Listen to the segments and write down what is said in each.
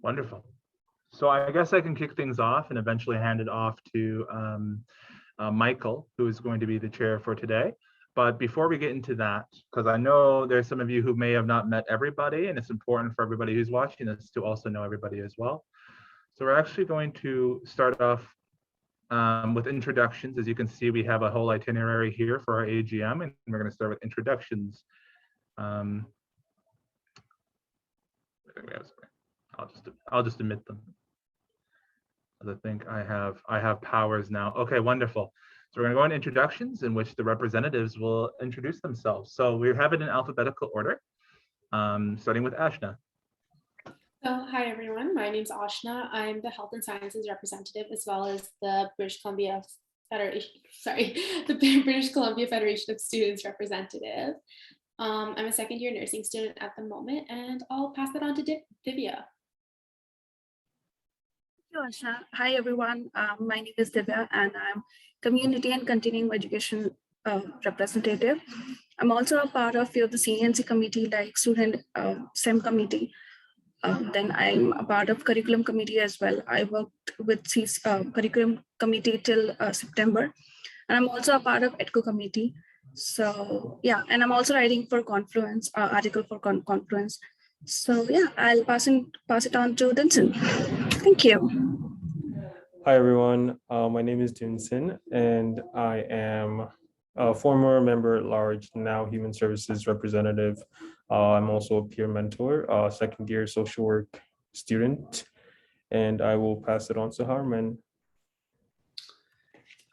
Wonderful. So I guess I can kick things off and eventually hand it off to Michael, who is going to be the chair for today. But before we get into that, because I know there's some of you who may have not met everybody, and it's important for everybody who's watching this to also know everybody as well. So we're actually going to start off with introductions. As you can see, we have a whole itinerary here for our AGM, and we're going to start with introductions. I'll just omit them. I think I have powers now. Okay, wonderful. So we're going to go into introductions in which the representatives will introduce themselves. So we have it in alphabetical order, starting with Aashna. So, hi everyone, my name is Aashna. I'm the Health and Sciences representative as well as the British Columbia Federation, the British Columbia Federation of Students representative. I'm a second year nursing student at the moment, and I'll pass it on to Divya. Varsha. Hi everyone, my name is Divya and I'm Community and Continuing Education representative. I'm also a part of few of the CNC committee like Student SEM committee. Then I'm a part of curriculum committee as well. I worked with curriculum committee till September, and I'm also a part of EDCO committee. So yeah, and I'm also writing for Confluence, article for Confluence. So yeah, I'll pass it on to Dunsin. Thank you. Hi everyone, my name is Dunsin and I am a former member at large, now Human Services representative. I'm also a peer mentor, second year social work student, and I will pass it on to Harman.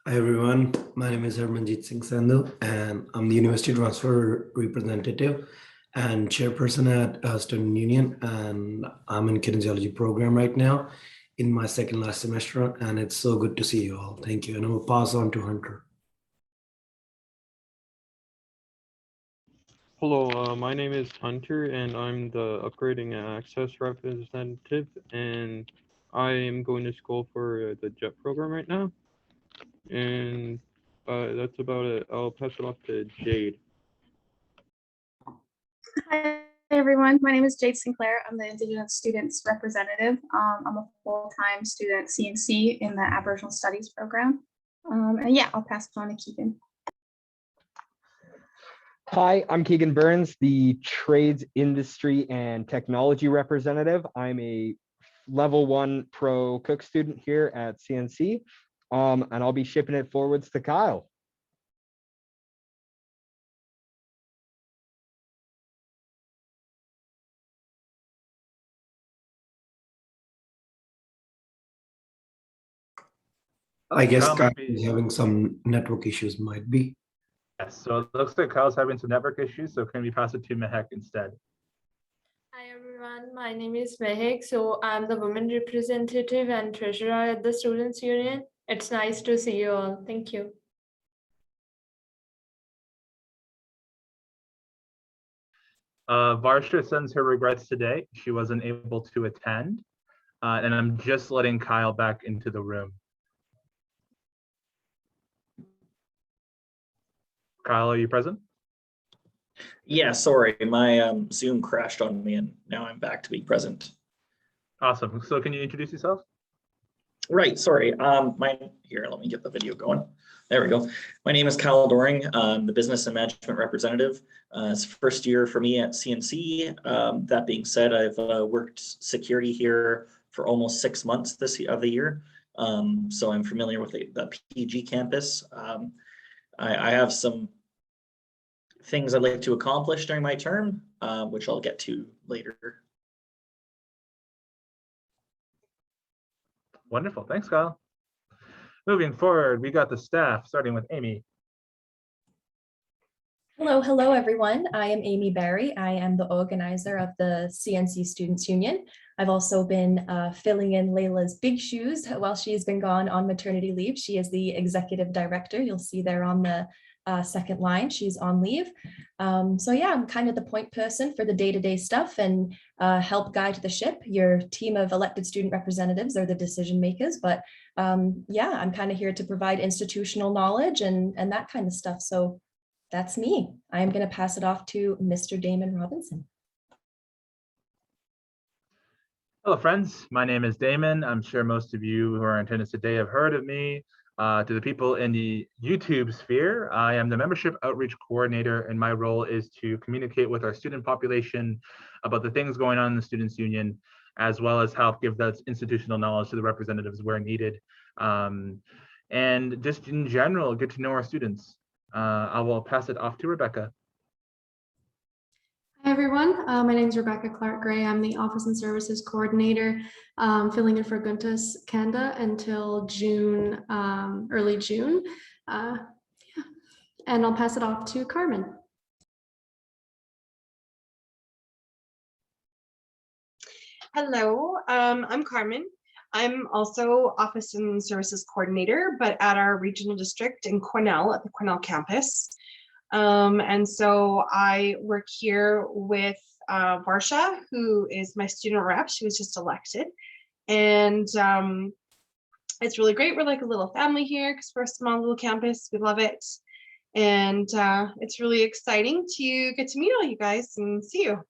Hi everyone, my name is Harman Sandhu and I'm the University Transfer representative and chairperson at Student Union, and I'm in kinesiology program right now in my second last semester, and it's so good to see you all. Thank you, and I will pass on to Hunter. Hello, my name is Hunter and I'm the Upgrading and Access representative, and I am going to school for the JET program right now, and that's about it. I'll pass it off to Jade. Hi everyone, my name is Jade Sinclair. I'm the Indigenous Students Representative. I'm a full-time student at CNC in the Aboriginal Studies program. And yeah, I'll pass it on to Kaegan. Hi, I'm Kaegan Burns, the Trades, Industry, and Technology Representative. I'm a level 1 pro cook student here at CNC, and I'll be shipping it forwards to Kyle. I guess Kyle is having some network issues, might be. Yes, so it looks like Kyle's having some network issues, so can we pass it to Mehak instead? Hi everyone, my name is Mehak. So I'm the women representative and treasurer at the Students Union. It's nice to see you all. Thank you. Varsha sends her regrets today. She wasn't able to attend, and I'm just letting Kyle back into the room. Kyle, are you present? Yeah, sorry, my Zoom crashed on me and now I'm back to be present. Awesome. So can you introduce yourself? Right, sorry. Here, let me get the video going. There we go. My name is Kyle Doring. I'm the business and management representative. It's first year for me at CNC. That being said, I've worked security here for almost 6 months of the year. So I'm familiar with the PG campus. I have some things I'd like to accomplish during my term, which I'll get to later. Wonderful, thanks Kyle. Moving forward, we got the staff, starting with Amy. Hello everyone. I am Amy Barry. I am the organizer of the CNC Students Union. I've also been filling in Layla's big shoes while she's been gone on maternity leave. She is the executive director. You'll see there on the second line, she's on leave. So yeah, I'm kind of the point person for the day-to-day stuff and help guide the ship. Your team of elected student representatives are the decision makers, but yeah, I'm kind of here to provide institutional knowledge and that kind of stuff. So that's me. I'm going to pass it off to Mr. Damon Robinson. Hello, friends. My name is Damon. I'm sure most of you who are in attendance today have heard of me. To the people in the YouTube sphere, I am the Membership Outreach Coordinator, and my role is to communicate with our student population about the things going on in the Students' Union, as well as help give that institutional knowledge to the representatives where needed. And just in general, get to know our students. I will pass it off to Rebecca. Hi, everyone. My name is Rebecca Clark-Gray. I'm the Office and Services Coordinator, filling in for Guntas Kanda until June, early June. Yeah. And I'll pass it off to Carmen. Hello, I'm Carmen. I'm also Office and Services Coordinator, but at our regional district in Cornell, at the Cornell campus. And so I work here with Varsha, who is my student rep. She was just elected. And it's really great. We're like a little family here because we're a small little campus. We love it. And it's really exciting to get to meet all you guys and see you.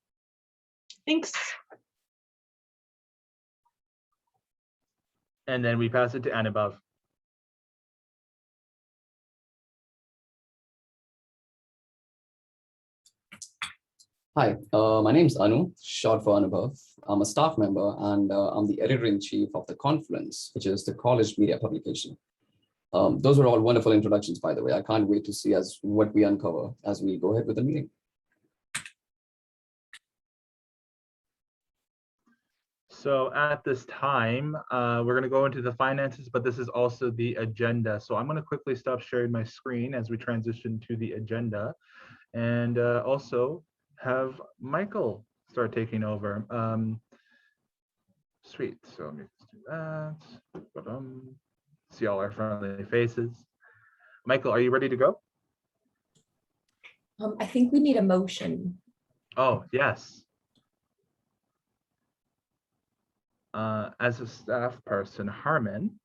Thanks. And then we pass it to Annabelle. Hi, my name is Anu, short for Anubhav. I'm a staff member and I'm the editor-in-chief of The Conference, which is the college media publication. Those were all wonderful introductions, by the way. I can't wait to see what we uncover as we go ahead with the meeting. So at this time, we're going to go into the finances, but this is also the agenda. So I'm going to quickly stop sharing my screen as we transition to the agenda, and also have Michael start taking over. Sweet. So let me just do that. See all our friendly faces. Michael, are you ready to go? I think we need a motion. Oh, yes. As a staff person, Harman,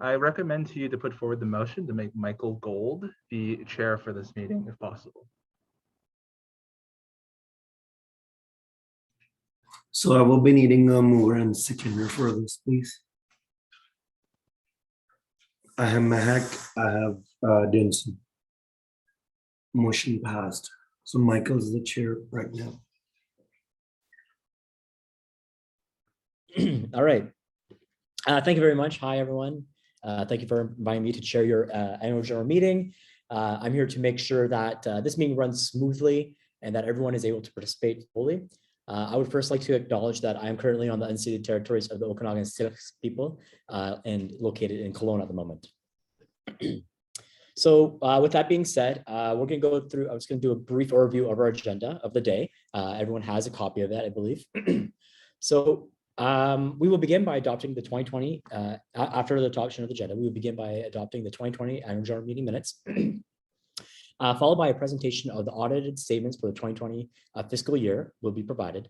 I recommend to you to put forward the motion to make Michael Gold the chair for this meeting, if possible. So I will be needing a mover and seconder for this, please. I have Mehak, I have Dunsin. Motion passed. So Michael's the chair right now. All right. Thank you very much. Hi, everyone. Thank you for inviting me to chair your annual general meeting. I'm here to make sure that this meeting runs smoothly and that everyone is able to participate fully. I would first like to acknowledge that I am currently on the unceded territories of the Okanagan Syilx people and located in Kelowna at the moment. So with that being said, we're going to go through, I'm just going to do a brief overview of our agenda of the day. Everyone has a copy of that, I believe. So we will begin by adopting the 2020, after the adoption of the agenda, we will begin by adopting the 2020 annual general meeting minutes. Followed by a presentation of the audited statements for the 2020 fiscal year will be provided.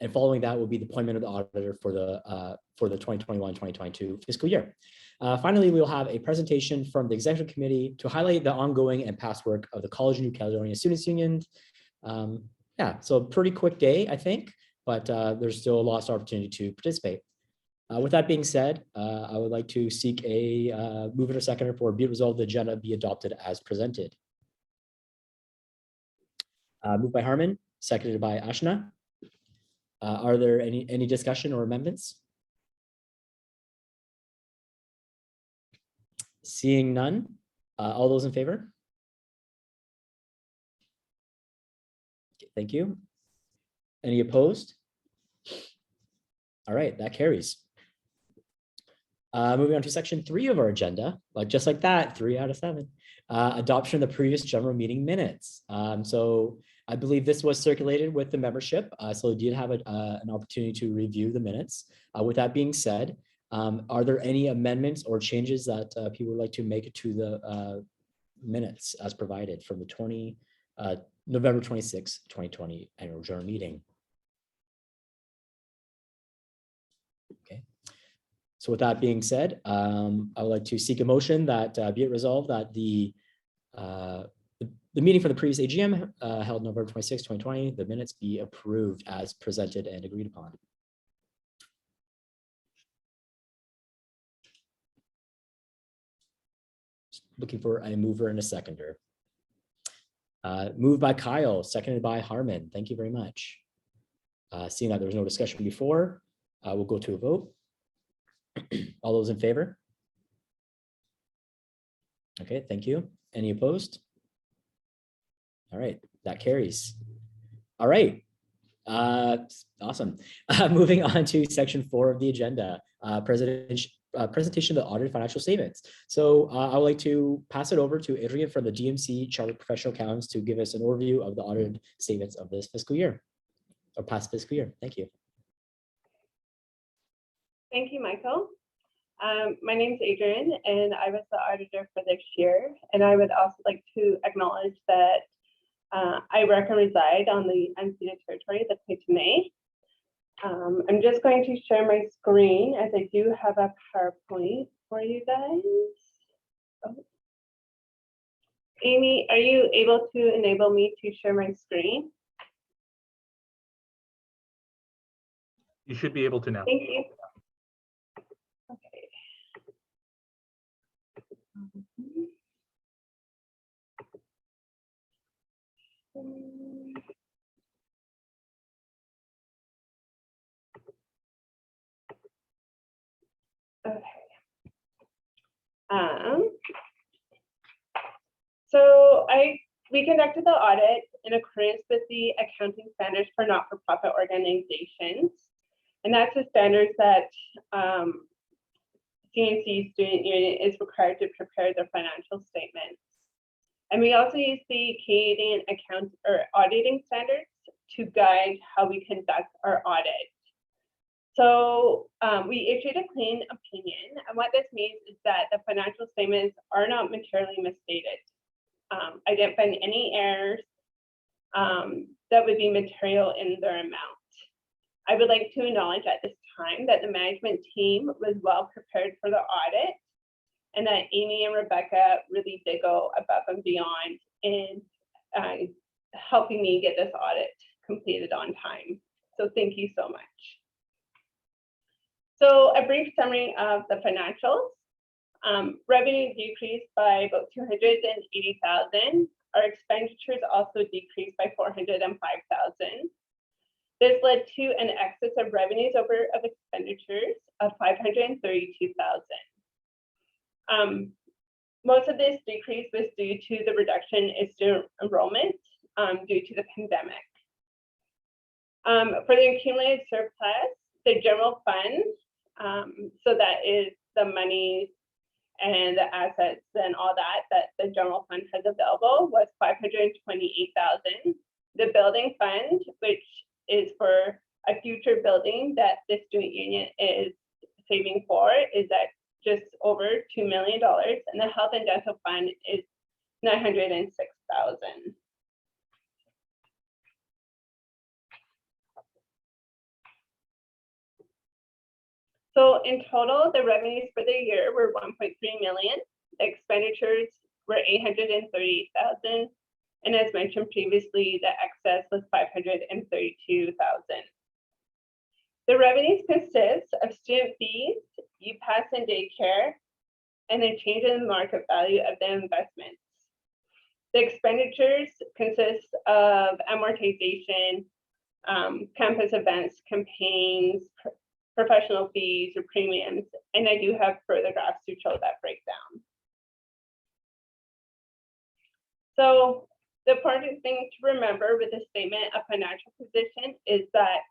And following that will be the appointment of the auditor for the 2021-2022 fiscal year. Finally, we will have a presentation from the executive committee to highlight the ongoing and past work of the College of New Caledonia Students' Union. Yeah, so a pretty quick day, I think, but there's still a lost opportunity to participate. With that being said, I would like to seek a move and a seconder for be it resolved the agenda be adopted as presented. Moved by Harman, seconded by Aashna. Are there any discussion or amendments? Seeing none, all those in favor? Okay, thank you. Any opposed? All right, that carries. Moving on to section 3 of our agenda, like just like that, 3 out of 7. Adoption of the previous general meeting minutes. So I believe this was circulated with the membership, so you did have an opportunity to review the minutes. With that being said, are there any amendments or changes that people would like to make to the minutes as provided from the November 26, 2020 annual general meeting? Okay. So with that being said, I would like to seek a motion that be it resolved that the meeting for the previous AGM held November 26, 2020, the minutes be approved as presented and agreed upon. looking for a mover and a seconder. Moved by Kyle, seconded by Harman. Thank you very much. Seeing that there was no discussion before, we'll go to a vote. All those in favor? Okay, thank you. Any opposed? All right, that carries. All right, awesome. Moving on to section 4 of the agenda, presentation of the audited financial statements. So I would like to pass it over to Adrian from the DMC Chartered Professional Accountants to give us an overview of the audited statements of this fiscal year or past fiscal year. Thank you. Thank you, Michael. My name is Adrian, and I was the auditor for this year. And I would also like to acknowledge that I work and reside on the unceded territory of the Kaegan. I'm just going to share my screen as I do have a PowerPoint for you guys. Oh. Amy, are you able to enable me to share my screen? You should be able to now. Thank you. Okay. Okay. So we conducted the audit in accordance with the accounting standards for not-for-profit organizations, and that's the standards that CNC Student Union is required to prepare their financial statements. And we also use the Canadian auditing standards to guide how we conduct our audit. So we issued a clean opinion, and what this means is that the financial statements are not materially misstated. I didn't find any errors that would be material in their amount. I would like to acknowledge at this time that the management team was well prepared for the audit, and that Amy and Rebecca really did go above and beyond in helping me get this audit completed on time. So thank you so much. So a brief summary of the financials. Revenue decreased by about 280,000. Our expenditures also decreased by 405,000. This led to an excess of revenues over of expenditures of 532,000. Most of this decrease was due to the reduction in student enrollment due to the pandemic. For the accumulated surplus, the general fund, so that is the money and the assets and all that the general fund has available, was 528,000. The building fund, which is for a future building that the student union is saving for, is at just over $2 million, and the health and dental fund is 906,000. So in total, the revenues for the year were 1.3 million. The expenditures were 838,000. And as mentioned previously, the excess was 532,000. The revenues consist of student fees, UPass and daycare, and a change in the market value of the investments. The expenditures consist of amortization, campus events, campaigns, professional fees or premiums, and I do have further graphs to show that breakdown. So the important thing to remember with the statement of financial position is that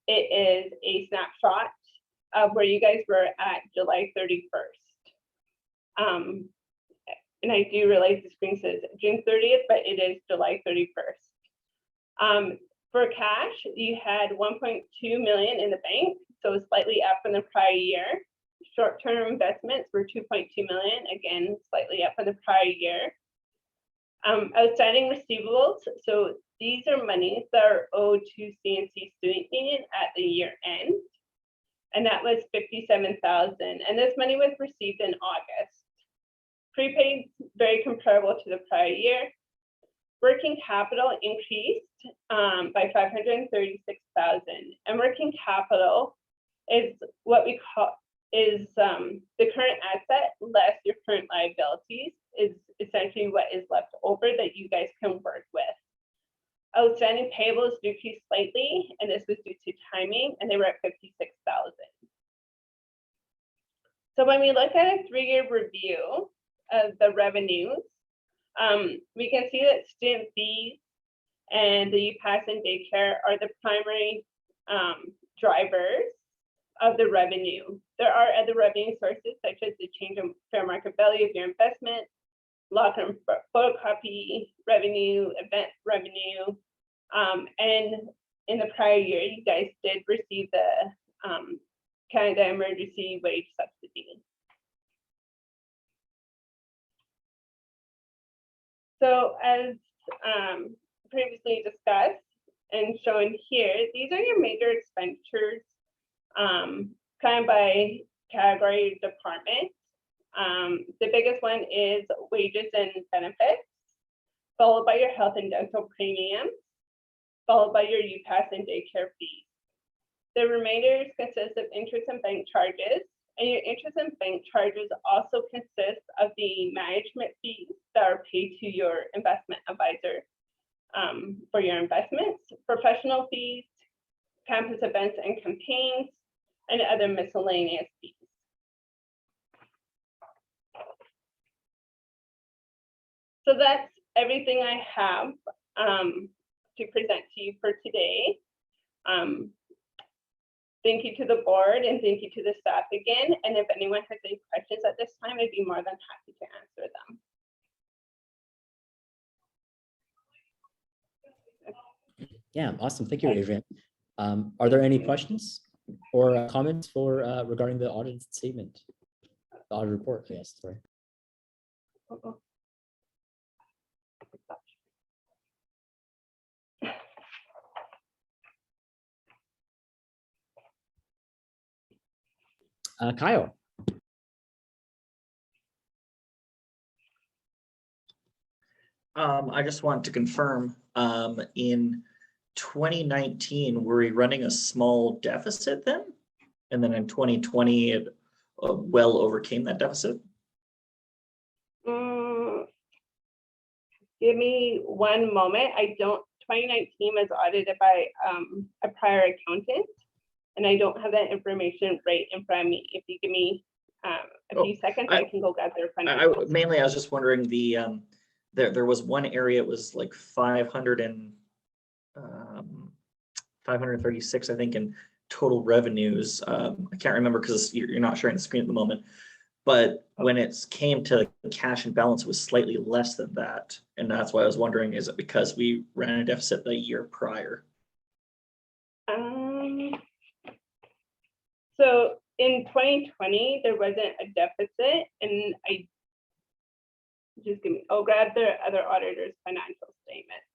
it is a snapshot of where you guys were at July 31st. And I do realize the screen says June 30th, but it is July 31st. For cash, you had 1.2 million in the bank, so slightly up from the prior year. Short-term investments were 2.2 million, again, slightly up from the prior year. Outstanding receivables, so these are monies that are owed to CNC Student Union at the year end, and that was 57,000, and this money was received in August. Prepaid, very comparable to the prior year. Working capital increased by 536,000, and working capital is what we call is the current asset less your current liabilities is essentially what is left over that you guys can work with. Outstanding payables decreased slightly, and this was due to timing, and they were at 56,000. So when we look at a 3-year review of the revenues, we can see that student fees and the UPass and daycare are the primary drivers of the revenue. There are other revenue sources such as the change in fair market value of your investment, locker and photocopy revenue, event revenue, and in the prior year, you guys did receive the Canada Emergency Wage Subsidy. So as previously discussed and shown here, these are your major expenditures kind of by category department. The biggest one is wages and benefits, followed by your health and dental premiums, followed by your UPass and daycare fees. The remainder consists of interest and bank charges, and your interest and bank charges also consist of the management fees that are paid to your investment advisor for your investments, professional fees, campus events and campaigns, and other miscellaneous fees. So that's everything I have to present to you for today. Thank you to the board and thank you to the staff again. And if anyone has any questions at this time, I'd be more than happy to answer them. Yeah, awesome. Thank you, Adrian. Are there any questions or comments for regarding the audit statement, the audit report? Yes, sorry. Kyle. I just want to confirm, in 2019, were we running a small deficit then? And then in 2020, it well overcame that deficit? Give me one moment. 2019 was audited by a prior accountant, and I don't have that information right in front of me. If you give me a few seconds, I can go gather financials. Mainly, I was just wondering there was one area, it was like 536, I think, in total revenues. I can't remember because you're not sharing the screen at the moment. But when it came to cash and balance, it was slightly less than that. And that's why I was wondering, is it because we ran a deficit the year prior? So in 2020, there wasn't a deficit, and I'll grab the other auditor's financial statements.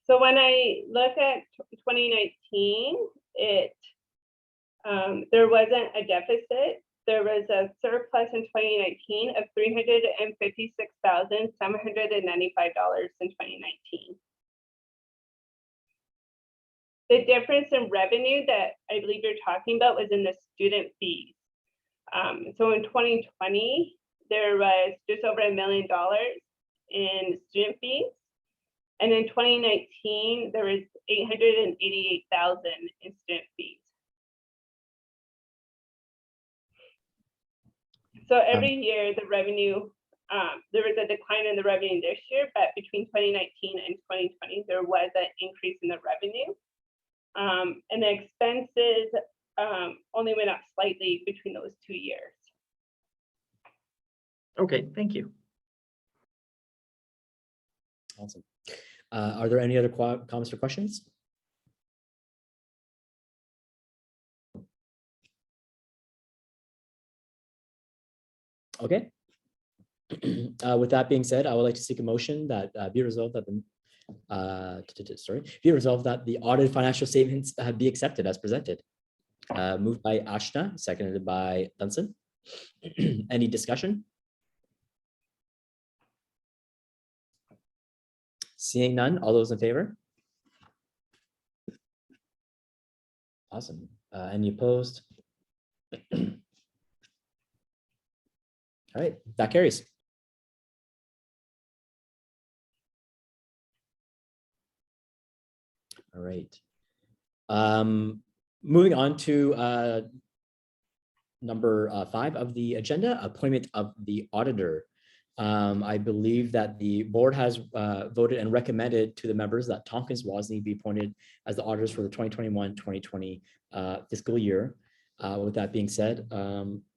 So when I look at 2019, there wasn't a deficit. There was a surplus in 2019 of $356,795 in 2019. The difference in revenue that I believe you're talking about was in the student fees. So in 2020, there was just over $1 million in student fees. And in 2019, there was $888,000 in student fees. So every year, the revenue, there was a decline in the revenue this year, but between 2019 and 2020, there was an increase in the revenue. And the expenses only went up slightly between those 2 years. Okay, thank you. Awesome. Are there any other comments or questions? Okay. With that being said, I would like to seek a motion that be resolved that the be resolved that the audited financial statements be accepted as presented. Moved by Aashna, seconded by Dunsin. Any discussion? Seeing none, all those in favor? Awesome. Any opposed? All right, that carries. All right. Moving on to number 5 of the agenda, appointment of the auditor. I believe that the board has voted and recommended to the members that Tompkins Wozni be appointed as the auditors for the 2021-2020 fiscal year. With that being said,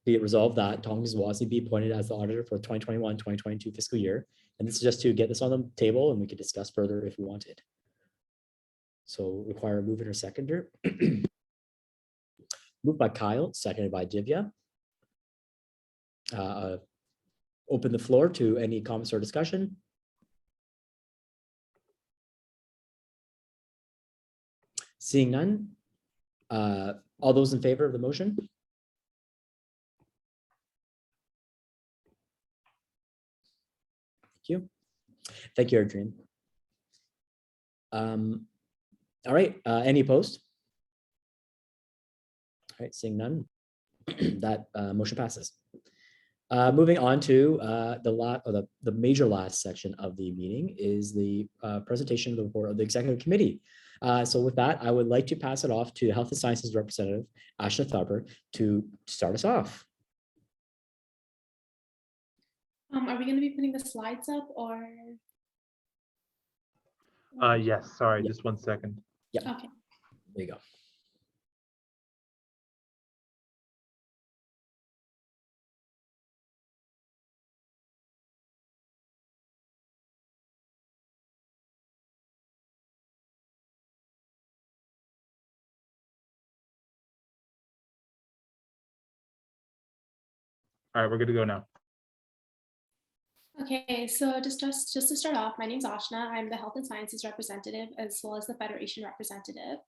be it resolved that Tompkins Wozni be appointed as the auditor for the 2021-2022 fiscal year. And this is just to get this on the table and we could discuss further if we wanted. So require a mover or seconder. Moved by Kyle, seconded by Divya. Open the floor to any comments or discussion. Seeing none, all those in favor of the motion? Thank you. Thank you, Adrian. All right, any opposed? All right, seeing none, that motion passes. Moving on to the major last section of the meeting is the presentation of the report of the executive committee. So with that, I would like to pass it off to the Health and Sciences representative, Aashna to start us off. Are we going to be putting the slides up or? Yes, sorry, just 1 second. Yeah. Okay. There you go. All right, we're good to go now. Okay, so just to start off, my name is Aashna. I'm the Health and Sciences representative as well as the Federation representative.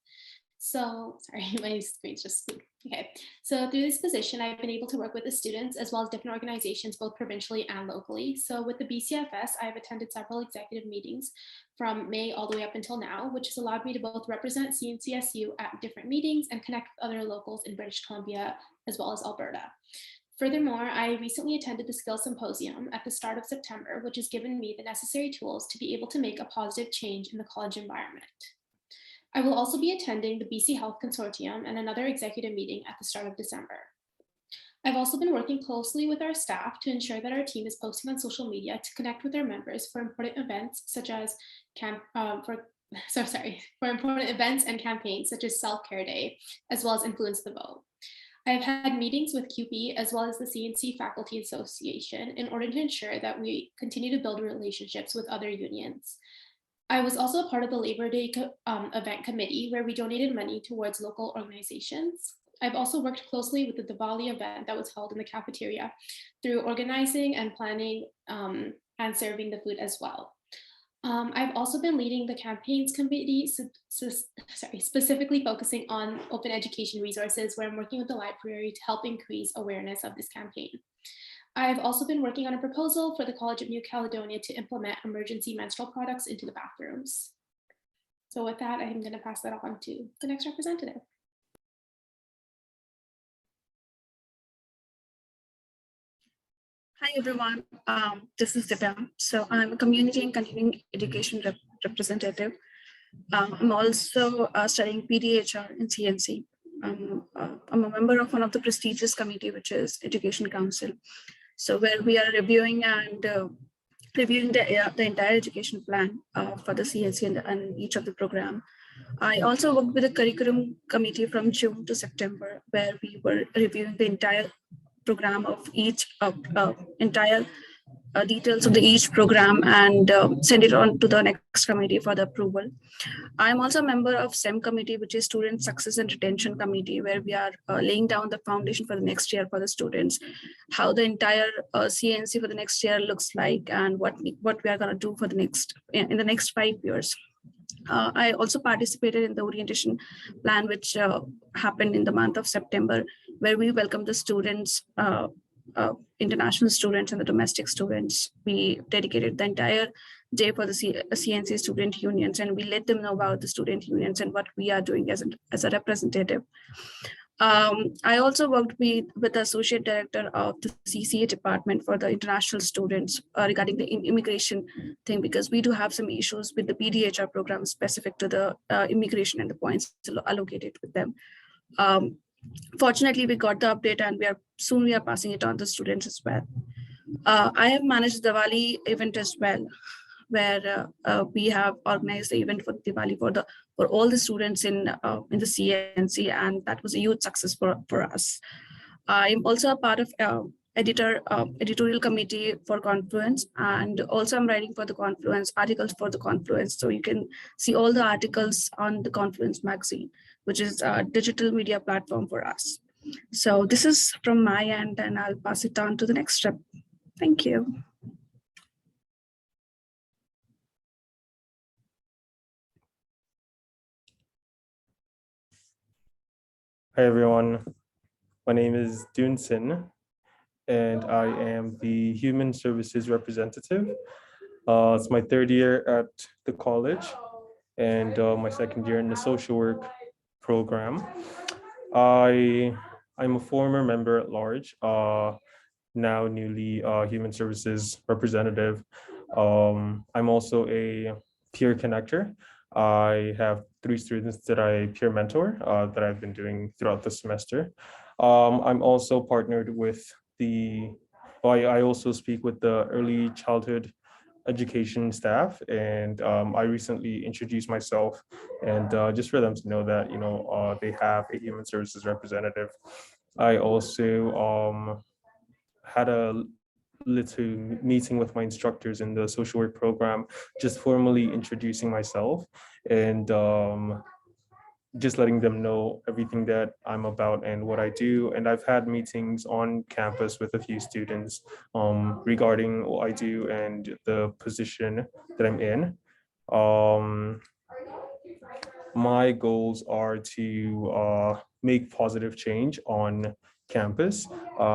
So, sorry, my screen's just, okay. So through this position, I've been able to work with the students as well as different organizations, both provincially and locally. So with the BCFS, I have attended several executive meetings from May all the way up until now, which has allowed me to both represent CNCSU at different meetings and connect with other locals in British Columbia as well as Alberta. Furthermore, I recently attended the Skills Symposium at the start of September, which has given me the necessary tools to be able to make a positive change in the college environment. I will also be attending the BC Health Consortium and another executive meeting at the start of December. I've also been working closely with our staff to ensure that our team is posting on social media to connect with our members for important events such as for important events and campaigns such as Self-Care Day, as well as Influence the Vote. I've had meetings with QP as well as the CNC Faculty Association in order to ensure that we continue to build relationships with other unions. I was also a part of the Labor Day event committee where we donated money towards local organizations. I've also worked closely with the Diwali event that was held in the cafeteria through organizing and planning and serving the food as well. I've also been leading the campaigns committee, specifically focusing on open education resources where I'm working with the library to help increase awareness of this campaign. I've also been working on a proposal for the College of New Caledonia to implement emergency menstrual products into the bathrooms. So with that, I'm going to pass that on to the next representative. Hi, everyone. This is Divya. So I'm a community and continuing education representative. I'm also studying PDHR in CNC. I'm a member of one of the prestigious committee, which is Education Council. So where we are reviewing and reviewing the entire education plan for the CNC and each of the program. I also worked with the curriculum committee from June to September, where we were reviewing the entire program of each entire details of each program and send it on to the next committee for the approval. I'm also a member of SEM committee, which is Student Success and Retention Committee, where we are laying down the foundation for the next year for the students, how the entire CNC for the next year looks like, and what we are going to do for the next in the next 5 years. I also participated in the orientation plan, which happened in the month of September, where we welcome the students, international students and the domestic students. We dedicated the entire day for the CNC student unions, and we let them know about the student unions and what we are doing as a representative. I also worked with the associate director of the CCA department for the international students regarding the immigration thing, because we do have some issues with the PDHR program specific to the immigration and the points allocated with them. Fortunately, we got the update, and we are passing it on to students as well. I have managed the Diwali event as well, where we have organized the event for Diwali for all the students in the CNC, and that was a huge success for us. I'm also a part of editorial committee for Confluence, and also I'm writing for the Confluence articles for the Confluence. So you can see all the articles on the Confluence magazine, which is a digital media platform for us. So this is from my end, and I'll pass it on to the next step. Thank you. Hi, everyone. My name is Dunsin, and I am the Human Services Representative. It's my 3rd year at the college and my 2nd year in the social work program. I'm a former member at large, now newly Human Services Representative. I'm also a peer connector. I have 3 students that I peer mentor that I've been doing throughout the semester. I'm also partnered with I also speak with the early childhood education staff, and I recently introduced myself, and just for them to know that, they have a human services representative. I also had a little meeting with my instructors in the social work program, just formally introducing myself and just letting them know everything that I'm about and what I do. And I've had meetings on campus with a few students regarding what I do and the position that I'm in. My goals are to make positive change on campus,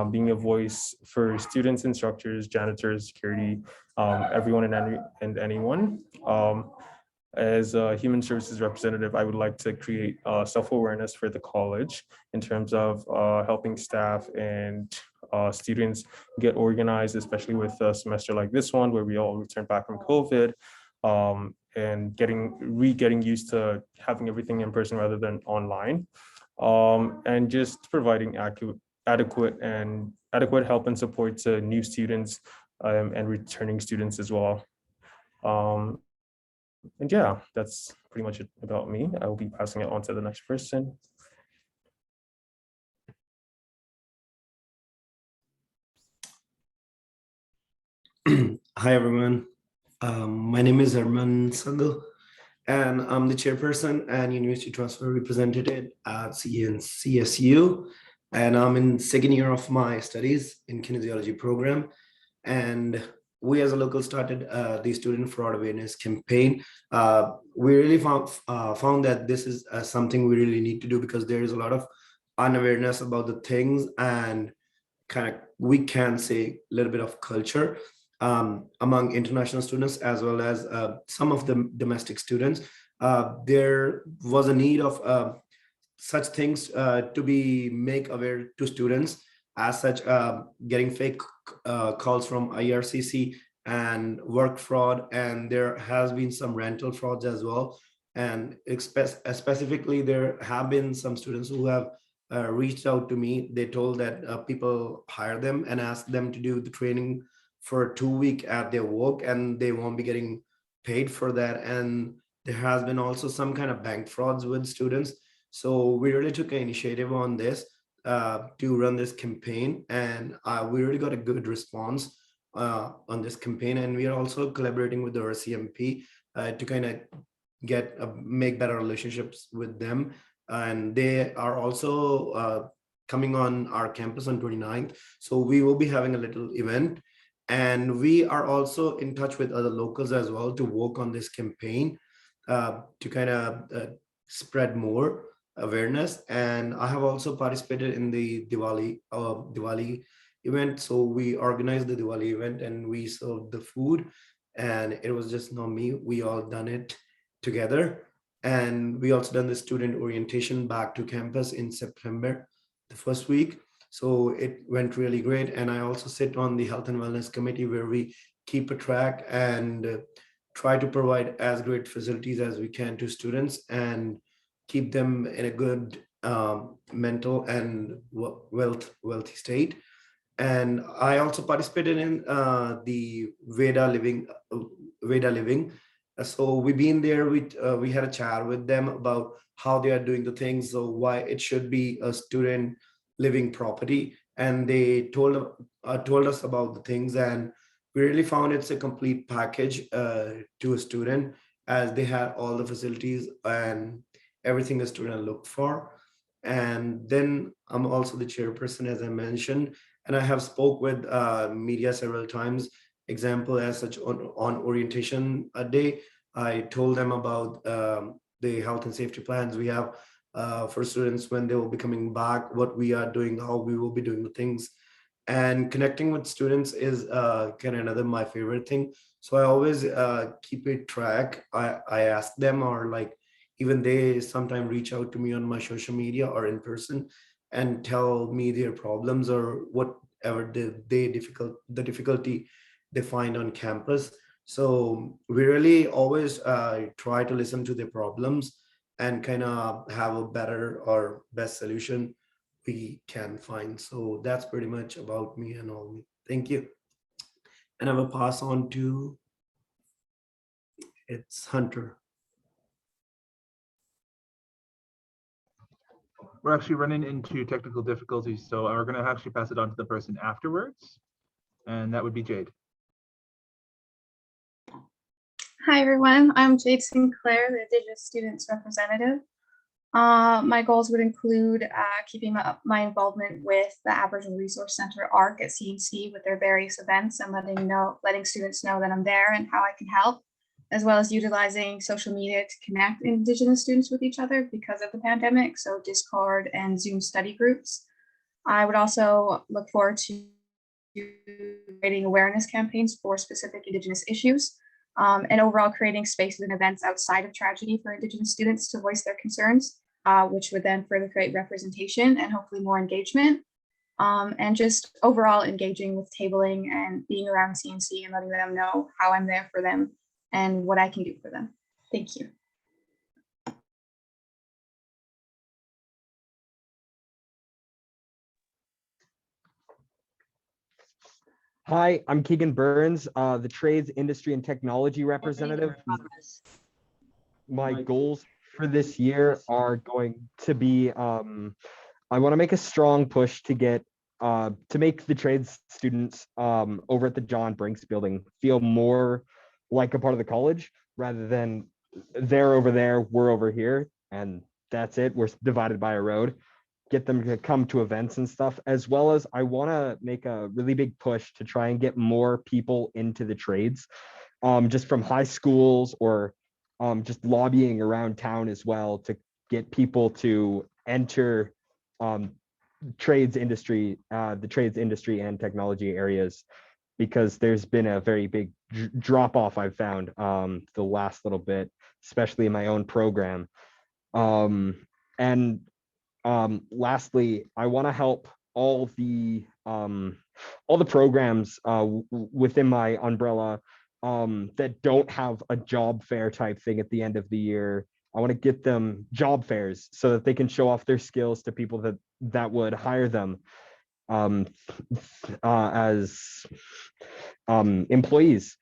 being a voice for students, instructors, janitors, security, everyone and anyone. As a human services representative, I would like to create self-awareness for the college in terms of helping staff and students get organized, especially with a semester like this one, where we all return back from COVID, and getting used to having everything in person rather than online, and just providing adequate help and support to new students and returning students as well. And yeah, that's pretty much it about me. I will be passing it on to the next person. Hi, everyone. My name is Harman, and I'm the chairperson and university transfer representative at CSU. And I'm in 2nd year of my studies in kinesiology program. And we as a local started the student fraud awareness campaign. We really found that this is something we really need to do, because there is a lot of unawareness about the things, and we can say a little bit of culture among international students as well as some of the domestic students. There was a need of such things to be make aware to students, as such getting fake calls from IRCC and work fraud, and there has been some rental frauds as well. And specifically, there have been some students who have reached out to me. They told that people hire them and ask them to do the training for 2 weeks at their work, and they won't be getting paid for that. And there has been also some kind of bank frauds with students. So we really took an initiative on this to run this campaign, and we really got a good response on this campaign, and we are also collaborating with the RCMP to kind of make better relationships with them. And they are also coming on our campus on 29th. So we will be having a little event. And we are also in touch with other locals as well to work on this campaign to kind of spread more awareness. And I have also participated in the Diwali event. So we organized the Diwali event and we served the food, and it was just not me. We all done it together. And we also done the student orientation back to campus in September, the first week. So it went really great. And I also sit on the health and wellness committee where we keep a track and try to provide as great facilities as we can to students and keep them in a good mental and wealthy state. And I also participated in the Veda Living. So we've been there. We had a chat with them about how they are doing the things, so why it should be a student living property, and they told us about the things, and we really found it's a complete package to a student, as they had all the facilities and everything a student looked for. And then I'm also the chairperson, as I mentioned, and I have spoke with media several times. Example, as such, on orientation day, I told them about the health and safety plans we have for students when they will be coming back, what we are doing, how we will be doing the things. And connecting with students is kind of another my favorite thing. So I always keep it track. I ask them, or like even they sometimes reach out to me on my social media or in person and tell me their problems or whatever the difficulty they find on campus. So we really always try to listen to their problems and kind of have a better or best solution we can find. So that's pretty much about me and all me. Thank you. And I will pass on to, it's Hunter. We're actually running into technical difficulties, so we're going to actually pass it on to the person afterwards, and that would be Jade. Hi, everyone. I'm Jade Sinclair, the Indigenous Students Representative. My goals would include keeping my involvement with the Aboriginal Resource Center ARC at CNC with their various events and letting students know that I'm there and how I can help, as well as utilizing social media to connect Indigenous students with each other because of the pandemic, so Discord and Zoom study groups. I would also look forward to creating awareness campaigns for specific Indigenous issues, and overall creating spaces and events outside of tragedy for Indigenous students to voice their concerns, which would then further create representation and hopefully more engagement. And just overall engaging with tabling and being around CNC and letting them know how I'm there for them and what I can do for them. Thank you. Hi, I'm Kaegan Burns, the Trades, Industry, and Technology Representative. My goals for this year are going to be, I want to make a strong push to get, to make the trades students over at the John Brinks building feel more like a part of the college, rather than they're over there, we're over here, and that's it. We're divided by a road. Get them to come to events and stuff, as well as I want to make a really big push to try and get more people into the trades, just from high schools or just lobbying around town as well, to get people to enter trades industry, the trades industry and technology areas, because there's been a very big drop off I've found the last little bit, especially in my own program. And lastly, I want to help all the programs within my umbrella that don't have a job fair type thing at the end of the year. I want to get them job fairs so that they can show off their skills to people that would hire them as employees.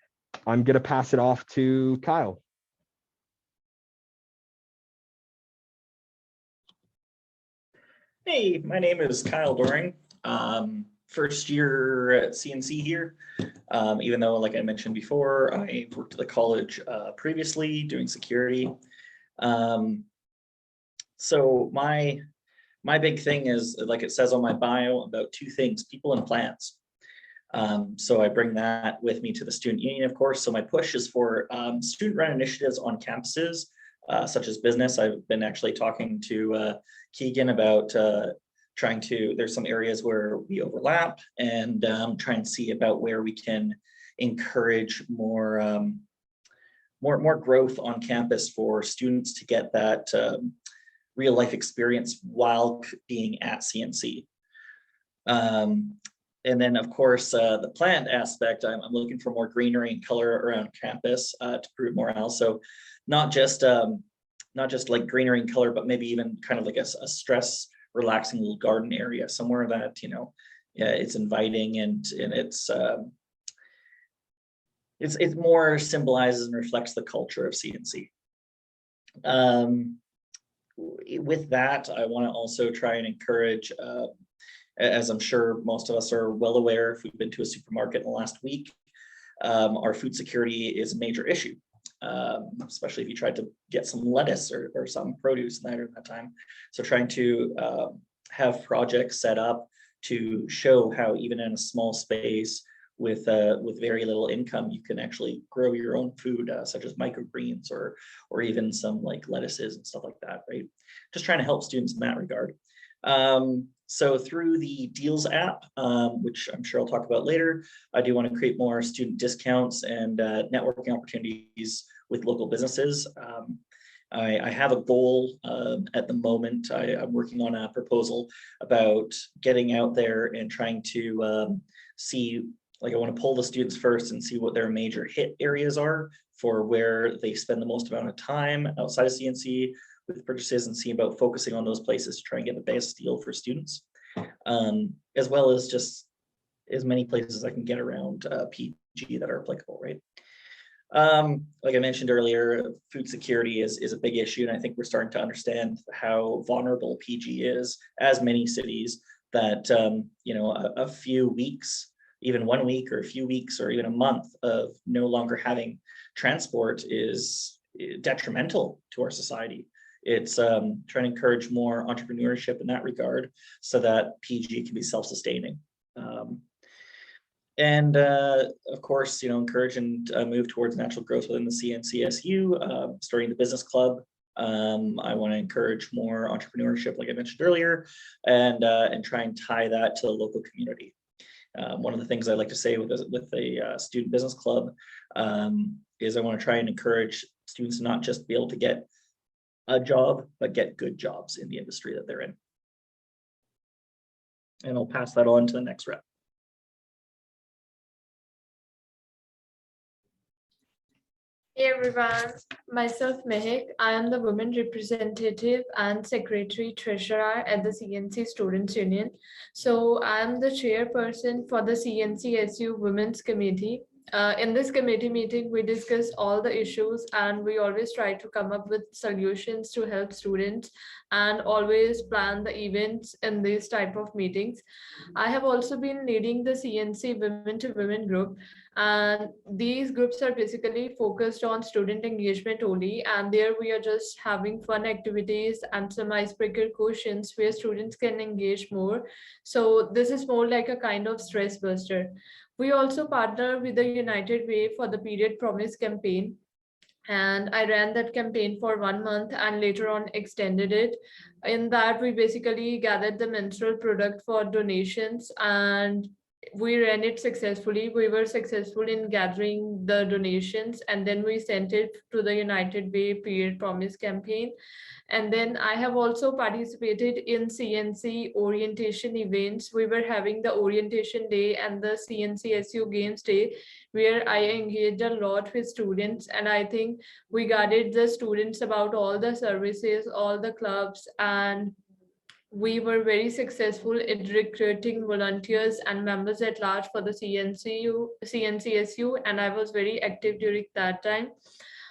I'm going to pass it off to Kyle. Hey, my name is Kyle Doring. first year at CNC here, even though, like I mentioned before, I worked at the college previously doing security. So my big thing is, like it says on my bio, about two things: people and plans. So I bring that with me to the student union, of course. So my push is for student-run initiatives on campuses, such as business. I've been actually talking to Kaegan about trying to, there's some areas where we overlap, and try and see about where we can encourage more growth on campus for students to get that real life experience while being at CNC. And then, of course, the plant aspect, I'm looking for more greenery and color around campus to improve morale. So not just like greenery and color, but maybe even kind of like a stress relaxing little garden area, somewhere that, you know, it's inviting and it more symbolizes and reflects the culture of CNC. With that, I want to also try and encourage, as I'm sure most of us are well aware, if we've been to a supermarket in the last week, our food security is a major issue, especially if you tried to get some lettuce or some produce in that time. So trying to have projects set up to show how even in a small space with very little income, you can actually grow your own food, such as microgreens or even some like lettuces and stuff like that, right? Just trying to help students in that regard. So through the Deals app, which I'm sure I'll talk about later, I do want to create more student discounts and networking opportunities with local businesses. I have a goal at the moment. I'm working on a proposal about getting out there and trying to see, like I want to pull the students first and see what their major hit areas are for where they spend the most amount of time outside of CNC with purchases, and see about focusing on those places to try and get the best deal for students, as well as just as many places I can get around PG that are applicable, right? Like I mentioned earlier, food security is a big issue, and I think we're starting to understand how vulnerable PG is, as many cities, that you know, a few weeks, even 1 week or a few weeks or even a month of no longer having transport is detrimental to our society. It's trying to encourage more entrepreneurship in that regard so that PG can be self-sustaining. And of course, you know, encourage and move towards natural growth within the CNCSU, starting the business club. I want to encourage more entrepreneurship, like I mentioned earlier, and try and tie that to the local community. One of the things I like to say with a student business club is I want to try and encourage students to not just be able to get a job, but get good jobs in the industry that they're in. And I'll pass that on to the next rep. Hey everyone, myself Mehak. I am the women representative and secretary treasurer at the CNC Students Union. So I am the chairperson for the CNCSU Women's Committee. In this committee meeting, we discuss all the issues and we always try to come up with solutions to help students and always plan the events in these type of meetings. I have also been leading the CNC Women to Women group, and these groups are basically focused on student engagement only, and there we are just having fun activities and some icebreaker questions where students can engage more. So this is more like a kind of stress buster. We also partner with the United Way for the Period Promise campaign, and I ran that campaign for 1 month and later on extended it. In that, we basically gathered the menstrual product for donations and we ran it successfully. We were successful in gathering the donations, and then we sent it to the United Way Period Promise campaign. And then I have also participated in CNC orientation events. We were having the orientation day and the CNCSU Games Day, where I engaged a lot with students. And I think we guided the students about all the services, all the clubs, and we were very successful in recruiting volunteers and members at large for the CNCSU, and I was very active during that time.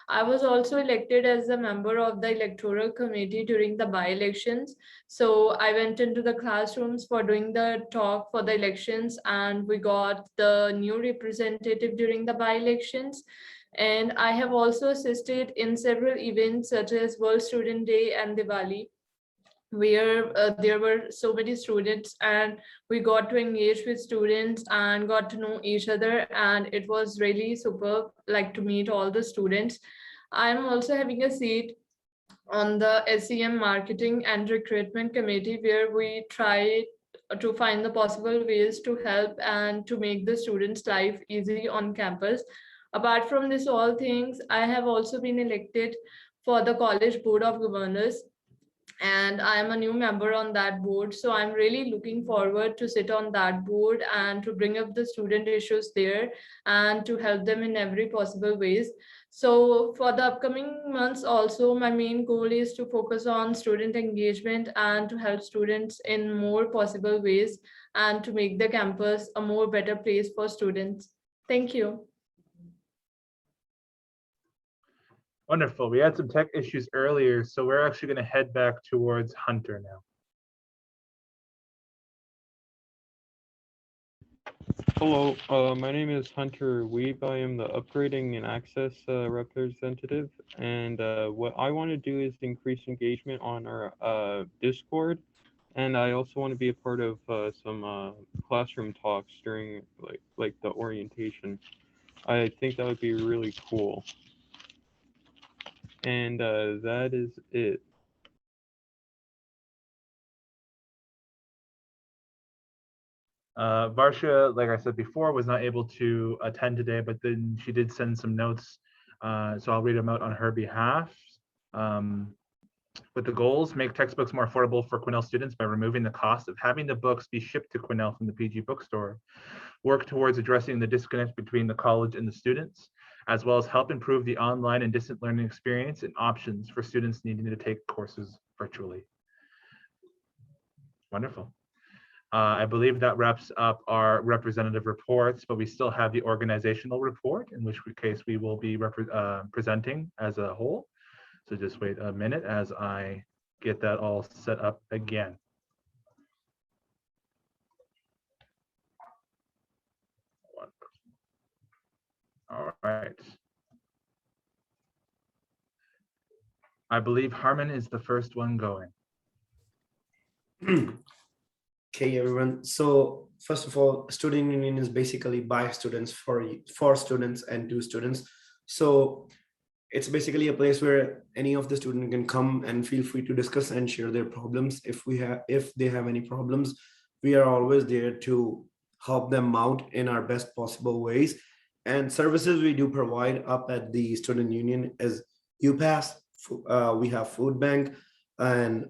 I was also elected as a member of the electoral committee during the by-elections. So I went into the classrooms for doing the talk for the elections, and we got the new representative during the by-elections. And I have also assisted in several events such as World Student Day and Diwali, where there were so many students, and we got to engage with students and got to know each other, and it was really superb, like to meet all the students. I'm also having a seat on the SEM marketing and recruitment committee, where we try to find the possible ways to help and to make the students' life easy on campus. Apart from this all things, I have also been elected for the College Board of Governors, and I'm a new member on that board. So I'm really looking forward to sit on that board and to bring up the student issues there and to help them in every possible ways. So for the upcoming months also, my main goal is to focus on student engagement and to help students in more possible ways and to make the campus a more better place for students. Thank you. Wonderful. We had some tech issues earlier, so we're actually going to head back towards Hunter now. Hello, my name is Hunter Weeb. I am the Upgrading and Access representative, and what I want to do is increase engagement on our Discord, and I also want to be a part of some classroom talks during like the orientation. I think that would be really cool. And that is it. Varsha, like I said before, was not able to attend today, but then she did send some notes. So I'll read them out on her behalf. With the goals, make textbooks more affordable for Quesnel students by removing the cost of having the books be shipped to Quesnel from the PG bookstore. Work towards addressing the disconnect between the college and the students, as well as help improve the online and distant learning experience and options for students needing to take courses virtually. Wonderful. I believe that wraps up our representative reports, but we still have the organizational report, in which case we will be presenting as a whole. So just wait a minute as I get that all set up again. All right. I believe Harman is the first one going. Okay, everyone. So first of all, student union is basically by students for students and to students. So it's basically a place where any of the student can come and feel free to discuss and share their problems. If they have any problems, we are always there to help them out in our best possible ways. And services we do provide up at the student union is UPass. We have food bank, and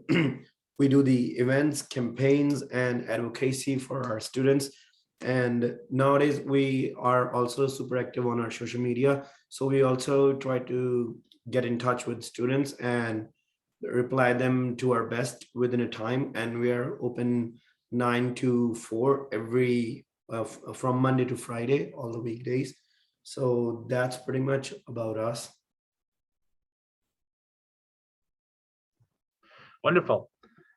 we do the events, campaigns, and advocacy for our students. And nowadays we are also super active on our social media. So we also try to get in touch with students and reply them to our best within a time. And we are open 9 to 4 every from Monday to Friday, all the weekdays. So that's pretty much about us. Wonderful.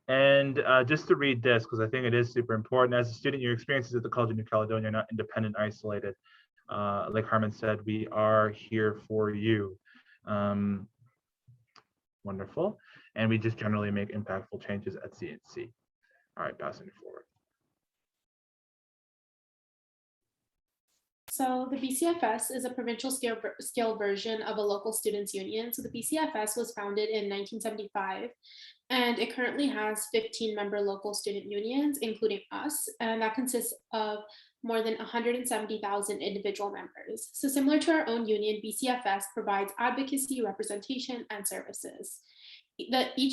And just to read this, because I think it is super important, as a student, your experiences at the College of New Caledonia are not independent, isolated. Like Harman said, we are here for you. Wonderful. And we just generally make impactful changes at CNC. All right, passing it forward. So the BCFS is a provincial scale version of a local students union. So the BCFS was founded in 1975, and it currently has 15 member local student unions, including us, and that consists of more than 170,000 individual members. So similar to our own union, BCFS provides advocacy, representation, and services.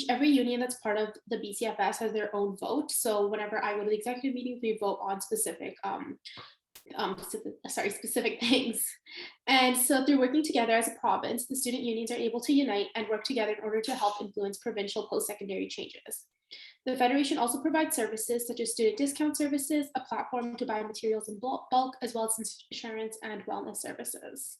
Every union that's part of the BCFS has their own vote. So whenever I go to the executive meetings, we vote on specific things. And so through working together as a province, the student unions are able to unite and work together in order to help influence provincial post-secondary changes. The Federation also provides services such as student discount services, a platform to buy materials in bulk, as well as insurance and wellness services.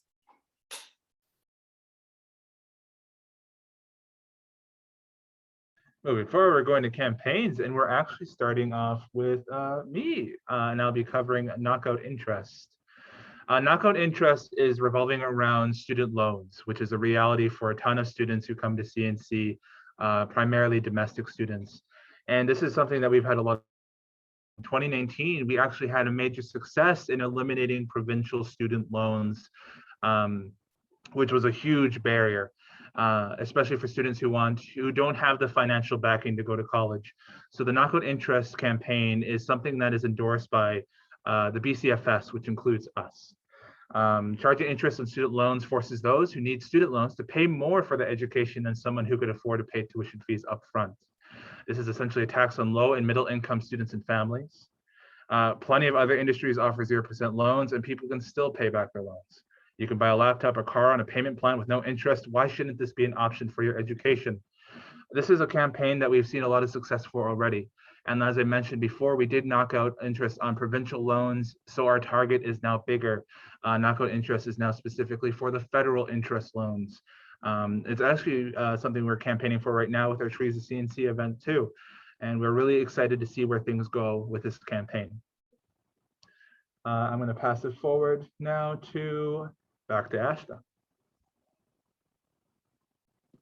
Moving forward, we're going to campaigns, and we're actually starting off with me, and I'll be covering knockout interest. Knockout interest is revolving around student loans, which is a reality for a ton of students who come to CNC, primarily domestic students. And this is something that we've had a lot. In 2019, we actually had a major success in eliminating provincial student loans, which was a huge barrier. Especially for students who don't have the financial backing to go to college. So the knockout interest campaign is something that is endorsed by the BCFS, which includes us. Charging interest on student loans forces those who need student loans to pay more for their education than someone who could afford to pay tuition fees upfront. This is essentially a tax on low and middle income students and families. Plenty of other industries offer 0% loans, and people can still pay back their loans. You can buy a laptop or car on a payment plan with no interest. Why shouldn't this be an option for your education? This is a campaign that we've seen a lot of success for already. And as I mentioned before, we did knock out interest on provincial loans, so our target is now bigger. Knockout interest is now specifically for the federal interest loans. It's actually something we're campaigning for right now with our Trees of CNC event too. And we're really excited to see where things go with this campaign. I'm going to pass it forward now back to Aashna.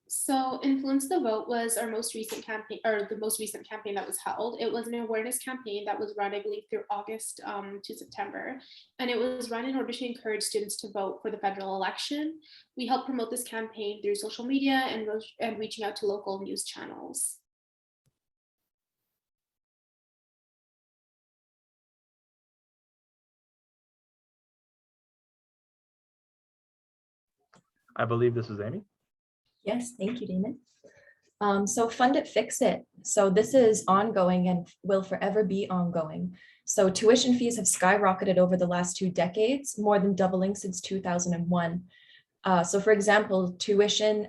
So Influence the Vote was our most recent campaign, or the most recent campaign that was held. It was an awareness campaign that was run, I believe, through August to September. And it was run in order to encourage students to vote for the federal election. We helped promote this campaign through social media and reaching out to local news channels. I believe this is Amy. Yes, thank you, Damon. So Fund It, Fix It. So this is ongoing and will forever be ongoing. So tuition fees have skyrocketed over the last 2 decades, more than doubling since 2001. So for example,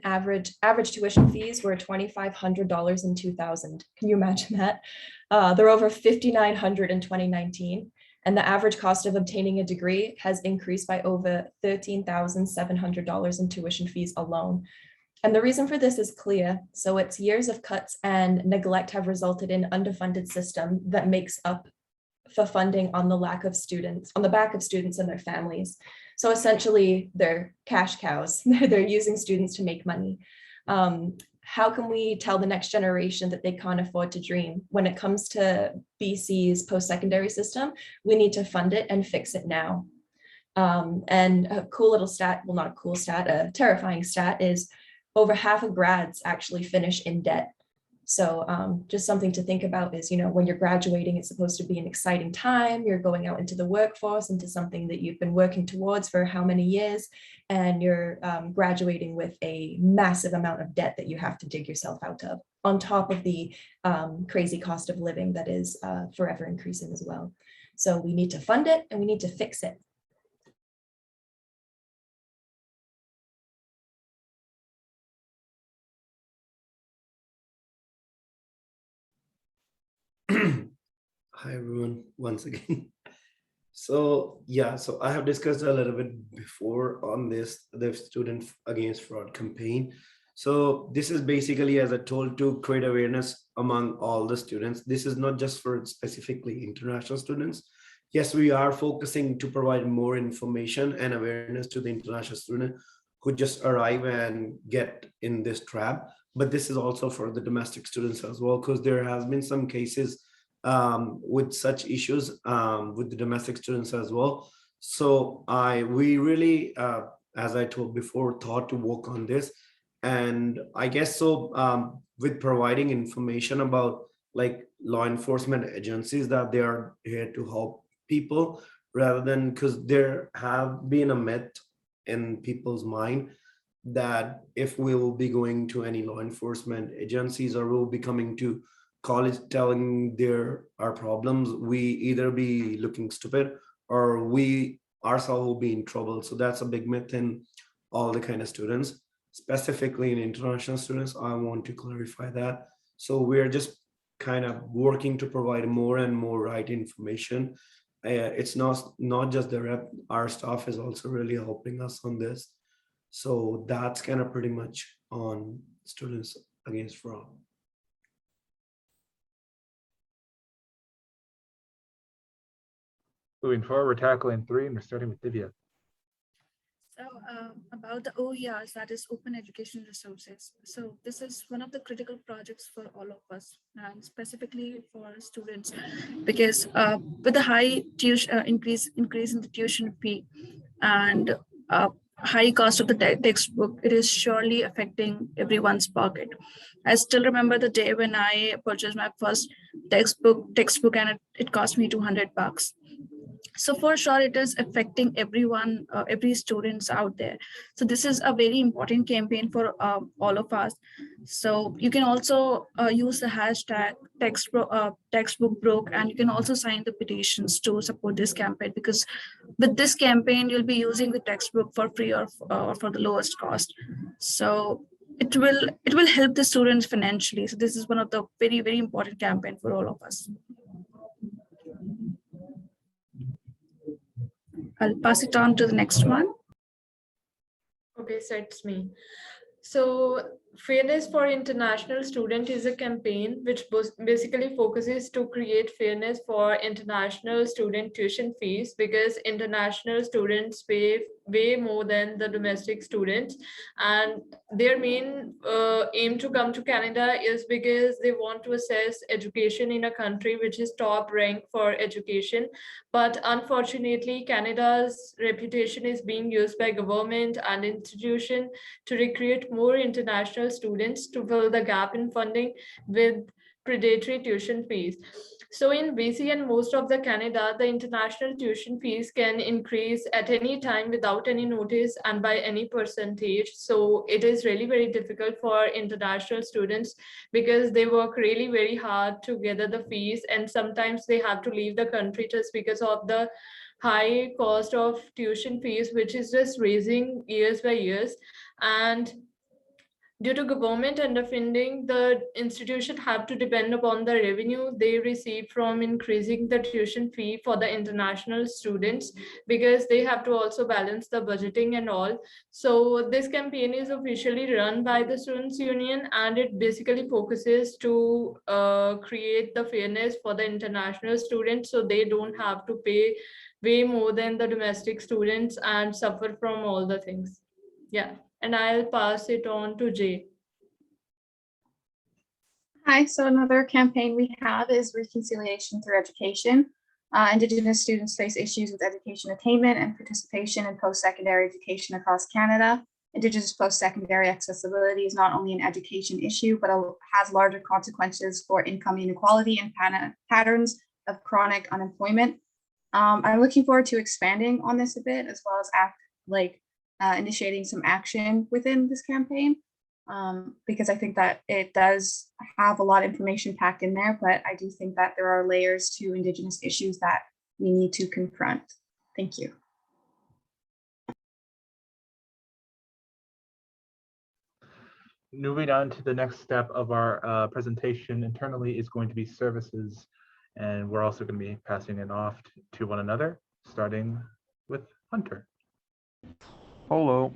average tuition fees were $2,500 in 2000. Can you imagine that? They're over $5,900 in 2019. And the average cost of obtaining a degree has increased by over $13,700 in tuition fees alone. And the reason for this is clear. So it's years of cuts and neglect have resulted in an underfunded system that makes up for funding on the back of students and their families. So essentially they're cash cows. They're using students to make money. How can we tell the next generation that they can't afford to dream? When it comes to BC's post-secondary system, we need to fund it and fix it now. And a cool little stat, well, not a cool stat, a terrifying stat is over half of grads actually finish in debt. So just something to think about is, when you're graduating, it's supposed to be an exciting time. You're going out into the workforce, into something that you've been working towards for how many years, and you're graduating with a massive amount of debt that you have to dig yourself out of, on top of the crazy cost of living that is forever increasing as well. So we need to fund it and we need to fix it. Hi everyone, once again. So yeah, so I have discussed a little bit before on this, the Student Against Fraud campaign. So this is basically, as I told, to create awareness among all the students. This is not just for specifically international students. Yes, we are focusing to provide more information and awareness to the international student who just arrive and get in this trap. But this is also for the domestic students as well, because there has been some cases with such issues with the domestic students as well. So we really, as I told before, thought to work on this. And I guess so with providing information about like law enforcement agencies that they are here to help people, rather than, because there have been a myth in people's mind that if we will be going to any law enforcement agencies or we'll be coming to college telling there are problems, we either be looking stupid or we ourselves will be in trouble. So that's a big myth in all the kind of students, specifically in international students. I want to clarify that. So we're just kind of working to provide more and more right information. It's not just the rep, our staff is also really helping us on this. So that's kind of pretty much on Students Against Fraud. Moving forward, we're tackling 3 and we're starting with Divya. So about the OERs, that is Open Education Resources. So this is one of the critical projects for all of us, and specifically for students, because with the high tuition increase in the tuition fee and high cost of the textbook, it is surely affecting everyone's pocket. I still remember the day when I purchased my first textbook, and it cost me $200. So for sure, it is affecting everyone, every students out there. So this is a very important campaign for all of us. So you can also use the hashtag textbook broke, and you can also sign the petitions to support this campaign, because with this campaign, you'll be using the textbook for free or for the lowest cost. So it will help the students financially. So this is one of the very, very important campaign for all of us. I'll pass it on to the next one. Okay, so it's me. So Fairness for International Student is a campaign which basically focuses to create fairness for international student tuition fees, because international students pay way more than the domestic students, and their main aim to come to Canada is because they want to assess education in a country which is top ranked for education. But unfortunately, Canada's reputation is being used by government and institution to recruit more international students to fill the gap in funding with predatory tuition fees. So in BC and most of the Canada, the international tuition fees can increase at any time without any notice and by any percentage. So it is really very difficult for international students, because they work really very hard to gather the fees, and sometimes they have to leave the country just because of the high cost of tuition fees, which is just raising years by years. And due to government underfunding, the institution have to depend upon the revenue they receive from increasing the tuition fee for the international students, because they have to also balance the budgeting and all. So this campaign is officially run by the Students' Union, and it basically focuses to create the fairness for the international students, so they don't have to pay way more than the domestic students and suffer from all the things. Yeah. And I'll pass it on to Jade. Hi, so another campaign we have is Reconciliation Through Education. Indigenous students face issues with education attainment and participation in post-secondary education across Canada. Indigenous post-secondary accessibility is not only an education issue, but has larger consequences for income inequality and patterns of chronic unemployment. I'm looking forward to expanding on this a bit, as well as initiating some action within this campaign, because I think that it does have a lot of information packed in there, but I do think that there are layers to Indigenous issues that we need to confront. Thank you. Moving on to the next step of our presentation internally is going to be services, and we're also going to be passing it off to one another, starting with Hunter. Hello.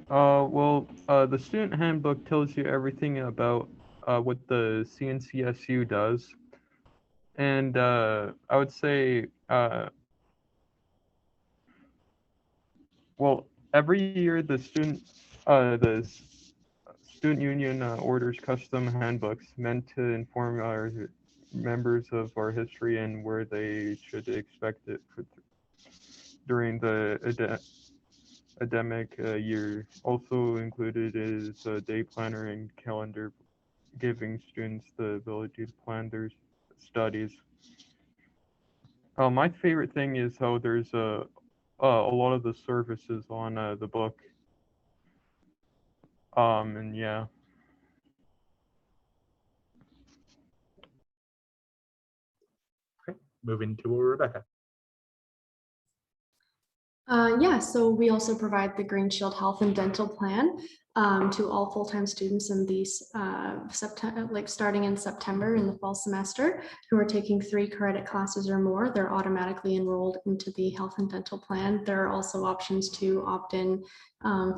The student handbook tells you everything about what the CNCSU does. And I would say, every year the student union orders custom handbooks meant to inform our members of our history and where they should expect it during the academic year. Also included is a day planner and calendar, giving students the ability to plan their studies. My favorite thing is how there's a lot of the services on the book. And yeah. Okay, moving to Rebecca. Yeah, so we also provide the Green Shield Health and Dental Plan. to all full-time students in these September, like starting in September in the fall semester, who are taking 3 credit classes or more. They're automatically enrolled into the health and dental plan. There are also options to opt in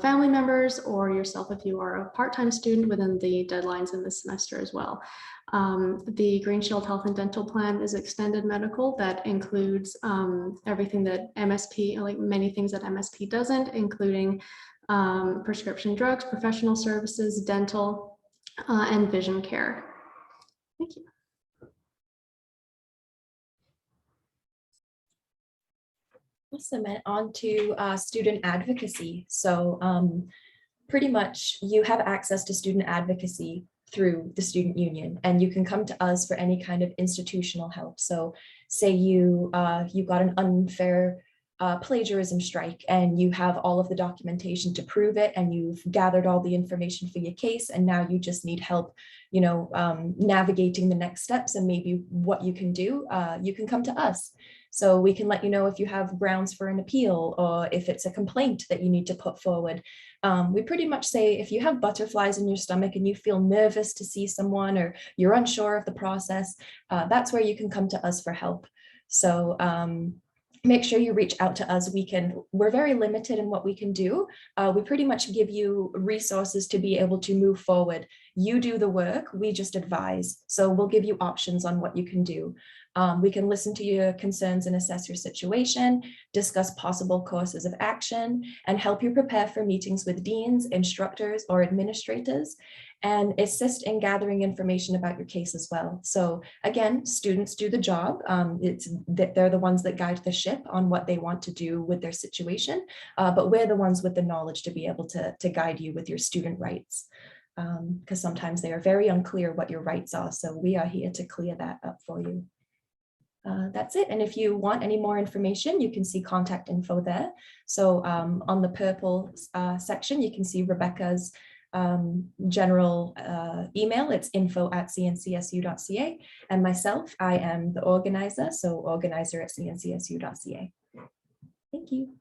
family members or yourself if you are a part-time student within the deadlines in this semester as well. The Green Shield Health and Dental Plan is extended medical that includes everything that MSP, like many things that MSP doesn't, including prescription drugs, professional services, dental, and vision care. Thank you. Awesome, and on to student advocacy. So pretty much you have access to student advocacy through the student union, and you can come to us for any kind of institutional help. So say you got an unfair plagiarism strike and you have all of the documentation to prove it, and you've gathered all the information for your case, and now you just need help, navigating the next steps and maybe what you can do, you can come to us. So we can let you know if you have grounds for an appeal or if it's a complaint that you need to put forward. We pretty much say if you have butterflies in your stomach and you feel nervous to see someone or you're unsure of the process, that's where you can come to us for help. So make sure you reach out to us. We're very limited in what we can do. We pretty much give you resources to be able to move forward. You do the work, we just advise. So we'll give you options on what you can do. We can listen to your concerns and assess your situation, discuss possible courses of action, and help you prepare for meetings with deans, instructors, or administrators, and assist in gathering information about your case as well. So again, students do the job. They're the ones that guide the ship on what they want to do with their situation, but we're the ones with the knowledge to be able to guide you with your student rights, because sometimes they are very unclear what your rights are. So we are here to clear that up for you. That's it. And if you want any more information, you can see contact info there. So on the purple section, you can see Rebecca's general email. It's info@cncsu.ca. And myself, I am the organizer. So organizer@cncsu.ca. Thank you.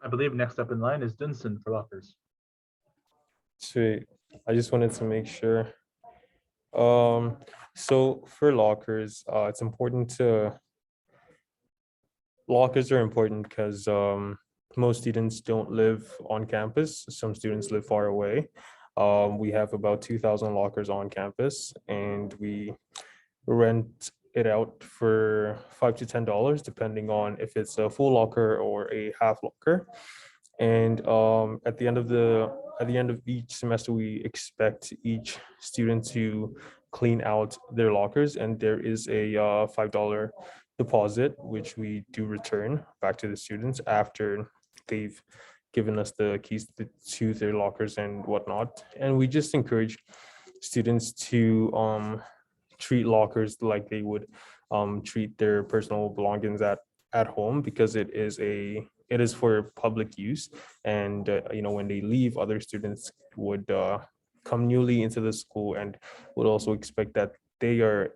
I believe next up in line is Dunsin for lockers. Sweet. I just wanted to make sure. So for lockers, it's important lockers are important because most students don't live on campus. Some students live far away. We have about 2,000 lockers on campus, and we rent it out for $5 to $10, depending on if it's a full locker or a half locker. And at the end of each semester, we expect each student to clean out their lockers, and there is a $5 deposit, which we do return back to the students after they've given us the keys to their lockers and whatnot. And we just encourage students to treat lockers like they would treat their personal belongings at home, because it is for public use. And when they leave, other students would come newly into the school and would also expect that they are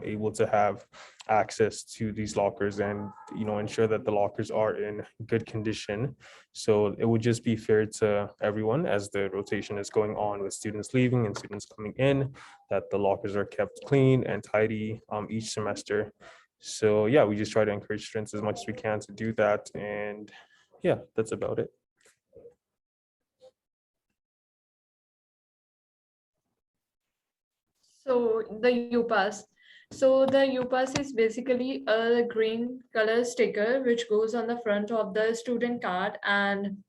able to have access to these lockers and ensure that the lockers are in good condition. So it would just be fair to everyone, as the rotation is going on with students leaving and students coming in, that the lockers are kept clean and tidy each semester. So yeah, we just try to encourage students as much as we can to do that. And yeah, that's about it. So the UPass. So the UPass is basically a green color sticker which goes on the front of the student card, and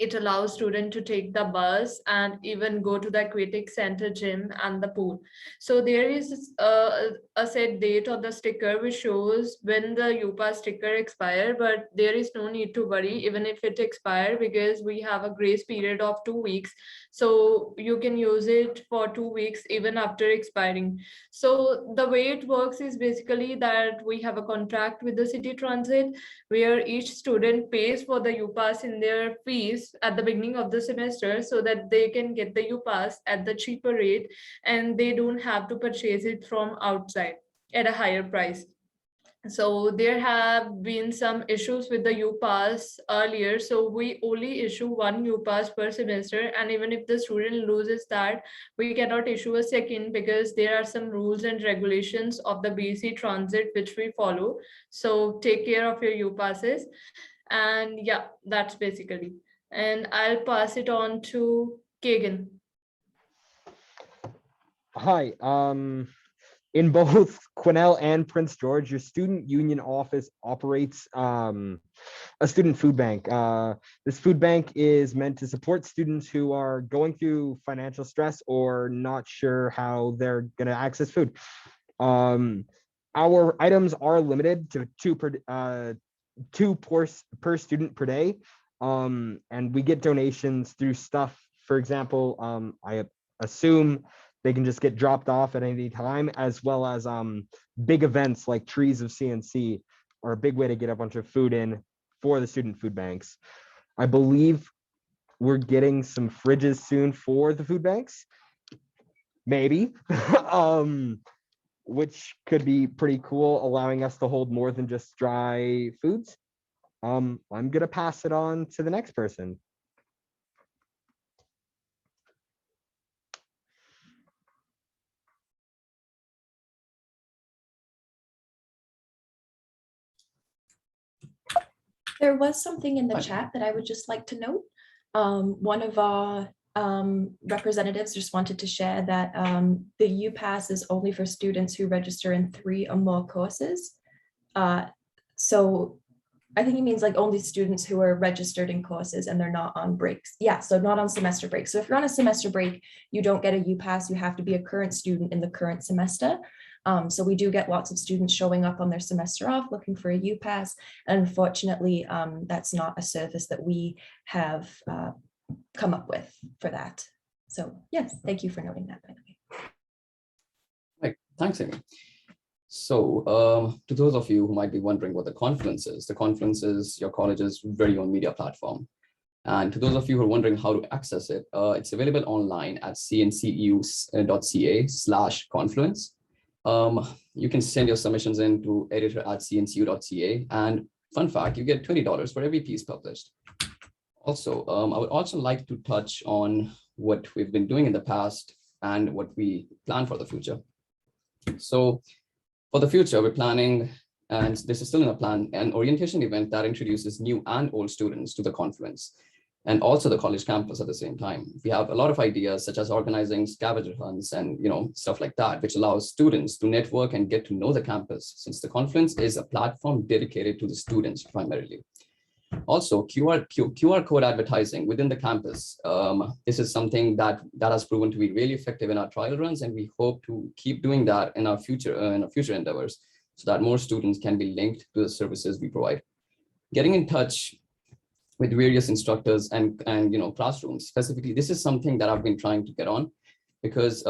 it allows students to take the bus and even go to the aquatic center, gym, and the pool. So there is a set date on the sticker which shows when the UPass sticker expire, but there is no need to worry even if it expire, because we have a grace period of 2 weeks. So you can use it for 2 weeks even after expiring. So the way it works is basically that we have a contract with the city transit where each student pays for the UPass in their fees at the beginning of the semester, so that they can get the UPass at the cheaper rate and they don't have to purchase it from outside. at a higher price. So there have been some issues with the UPass earlier. So we only issue one UPass per semester. And even if the student loses that, we cannot issue a second because there are some rules and regulations of the BC Transit which we follow. So take care of your UPasses. And yeah, that's basically. And I'll pass it on to Kaegan. Hi, in both Quesnel and Prince George, your student union office operates a student food bank. This food bank is meant to support students who are going through financial stress or not sure how they're going to access food. Our items are limited to two per student per day, and we get donations through stuff. For example, I assume they can just get dropped off at any time, as well as big events like Trees of CNC are a big way to get a bunch of food in for the student food banks. I believe we're getting some fridges soon for the food banks, maybe, which could be pretty cool, allowing us to hold more than just dry foods. I'm gonna pass it on to the next person. There was something in the chat that I would just like to note. One of our representatives just wanted to share that the UPass is only for students who register in 3 or more courses. So I think he means like only students who are registered in courses and they're not on breaks. Yeah, so not on semester break. So if you're on a semester break, you don't get a UPass, you have to be a current student in the current semester. So we do get lots of students showing up on their semester off looking for a UPass. And unfortunately, that's not a service that we have come up with for that. So yes, thank you for noting that, by the way. Right, thanks, Amy. So to those of you who might be wondering what the conference is your college's very own media platform. And to those of you who are wondering how to access it, it's available online at cnceu.ca/confluence. You can send your submissions in to editor@cncu.ca. And fun fact, you get $20 for every piece published. Also, I would also like to touch on what we've been doing in the past and what we plan for the future. So for the future, we're planning, and this is still in the plan, an orientation event that introduces new and old students to the conference and also the college campus at the same time. We have a lot of ideas, such as organizing scavenger hunts and stuff like that, which allows students to network and get to know the campus, since the conference is a platform dedicated to the students primarily. Also, QR code advertising within the campus. This is something that has proven to be really effective in our trial runs, and we hope to keep doing that in our future endeavors, so that more students can be linked to the services we provide. Getting in touch with various instructors and classrooms. Specifically, this is something that I've been trying to get on, because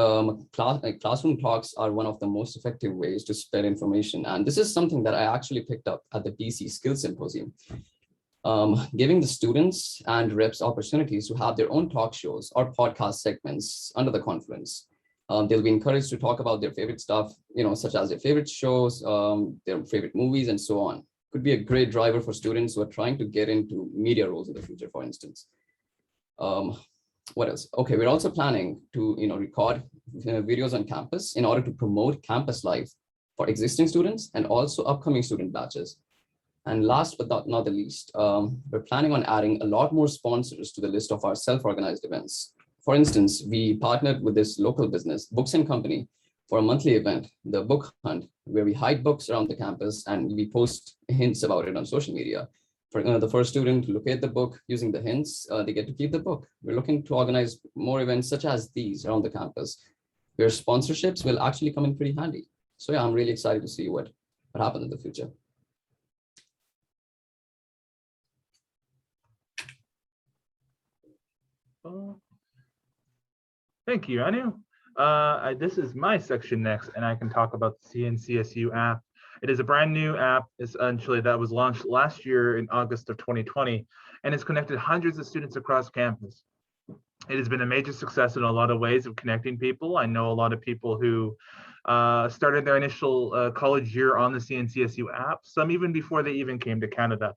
classroom talks are one of the most effective ways to spread information. And this is something that I actually picked up at the BC Skills Symposium. Giving the students and reps opportunities to have their own talk shows or podcast segments under the conference. They'll be encouraged to talk about their favorite stuff, such as their favorite shows, their favorite movies, and so on. Could be a great driver for students who are trying to get into media roles in the future, for instance. What else? Okay, we're also planning to record videos on campus in order to promote campus life for existing students and also upcoming student batches. And last but not the least, we're planning on adding a lot more sponsors to the list of our self-organized events. For instance, we partnered with this local business, Books and Company, for a monthly event, the Book Hunt, where we hide books around the campus and we post hints about it on social media. For the first student to locate the book using the hints, they get to keep the book. We're looking to organize more events such as these around the campus, where sponsorships will actually come in pretty handy. So yeah, I'm really excited to see what happens in the future. Thank you, Anu. This is my section next, and I can talk about the CNCSU app. It is a brand new app, essentially, that was launched last year in August of 2020, and it's connected hundreds of students across campus. It has been a major success in a lot of ways of connecting people. I know a lot of people who started their initial college year on the CNCSU app, some even before they even came to Canada.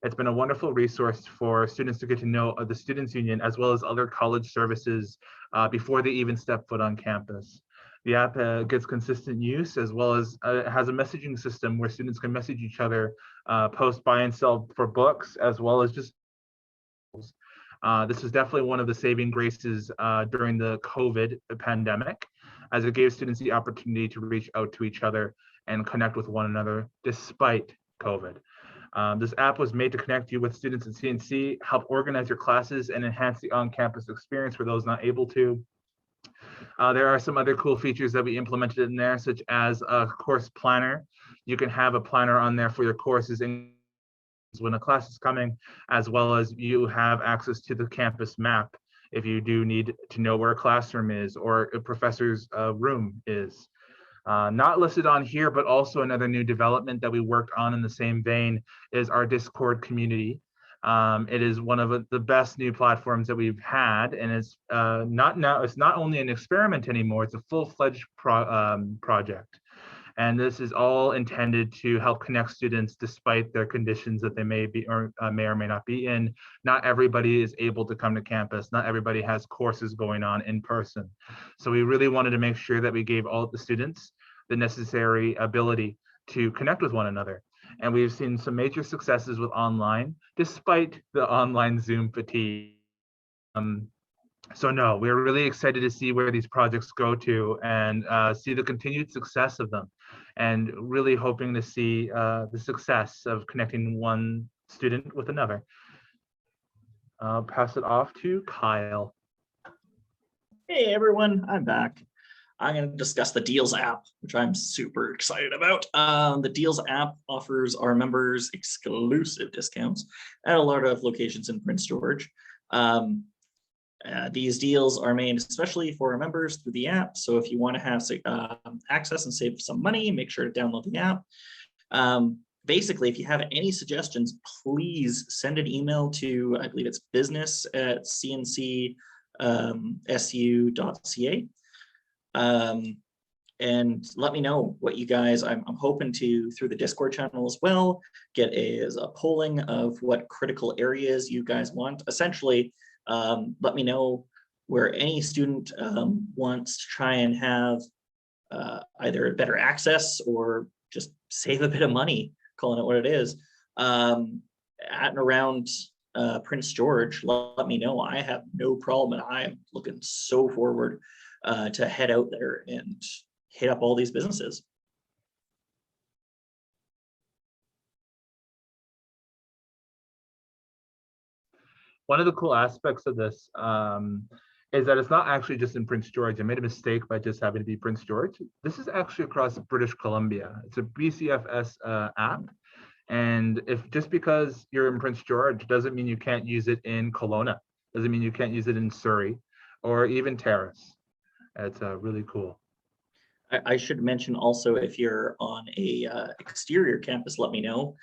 It's been a wonderful resource for students to get to know the Students' Union as well as other college services before they even step foot on campus. The app gets consistent use as well as has a messaging system where students can message each other, post buy and sell for books, as well as just this is definitely one of the saving graces during the COVID pandemic, as it gave students the opportunity to reach out to each other and connect with one another despite COVID. This app was made to connect you with students at CNC, help organize your classes, and enhance the on-campus experience for those not able to. There are some other cool features that we implemented in there, such as a course planner. You can have a planner on there for your courses when a class is coming, as well as you have access to the campus map if you do need to know where a classroom is or a professor's room is. Not listed on here, but also another new development that we worked on in the same vein is our Discord community. It is one of the best new platforms that we've had, and it's not only an experiment anymore, it's a full-fledged project. And this is all intended to help connect students despite their conditions that they may be or may not be in. Not everybody is able to come to campus. Not everybody has courses going on in person. So we really wanted to make sure that we gave all of the students the necessary ability to connect with one another. And we've seen some major successes with online, despite the online Zoom fatigue. So no, we're really excited to see where these projects go to and see the continued success of them, and really hoping to see the success of connecting one student with another. I'll pass it off to Kyle. Hey everyone, I'm back. I'm going to discuss the Deals app, which I'm super excited about. The Deals app offers our members exclusive discounts at a lot of locations in Prince George. These deals are made especially for our members through the app. So if you want to have access and save some money, make sure to download the app. Basically, if you have any suggestions, please send an email to, I believe it's business@cncsu.ca. And let me know what you guys, I'm hoping to, through the Discord channel as well, get a polling of what critical areas you guys want. Essentially, let me know where any student wants to try and have either better access or just save a bit of money, calling it what it is, at and around Prince George. Let me know. I have no problem, and I am looking so forward to head out there and hit up all these businesses. One of the cool aspects of this is that it's not actually just in Prince George. I made a mistake by just having to be Prince George. This is actually across British Columbia. It's a BCFS app. And if just because you're in Prince George doesn't mean you can't use it in Kelowna, doesn't mean you can't use it in Surrey or even Terrace. It's really cool. I should mention also, if you're on a exterior campus, let me know.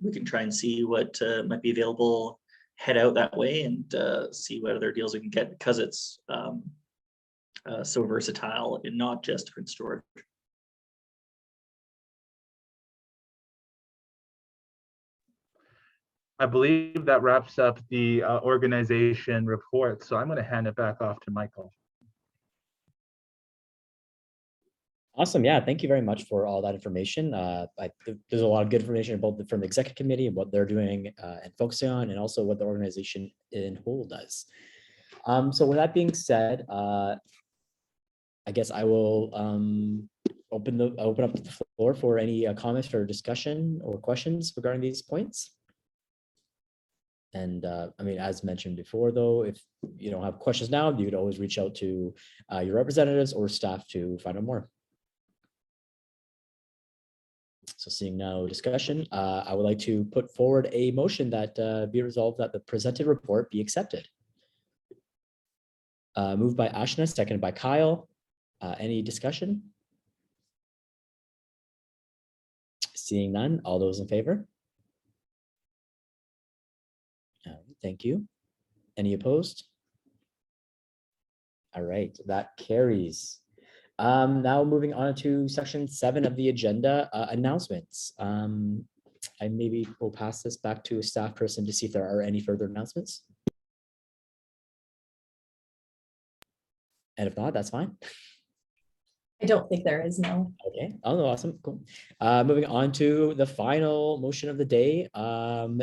We can try and see what might be available, head out that way and see what other deals we can get, because it's so versatile and not just Prince George. I believe that wraps up the organization report. So I'm going to hand it back off to Michael. Awesome. Yeah, thank you very much for all that information. There's a lot of good information both from the executive committee and what they're doing and focusing on, and also what the organization in whole does. So with that being said, I guess I will open up the floor for any comments or discussion or questions regarding these points. And I mean, as mentioned before, though, if you don't have questions now, you could always reach out to your representatives or staff to find out more. So seeing no discussion, I would like to put forward a motion that be resolved that the presented report be accepted. Moved by Aashna, seconded by Kyle. Any discussion? Seeing none, all those in favor? Thank you. Any opposed? All right, that carries. Now moving on to section 7 of the agenda, announcements. I maybe will pass this back to a staff person to see if there are any further announcements. And if not, that's fine. I don't think there is, no. Okay. Oh, no, awesome. Cool. Moving on to the final motion of the day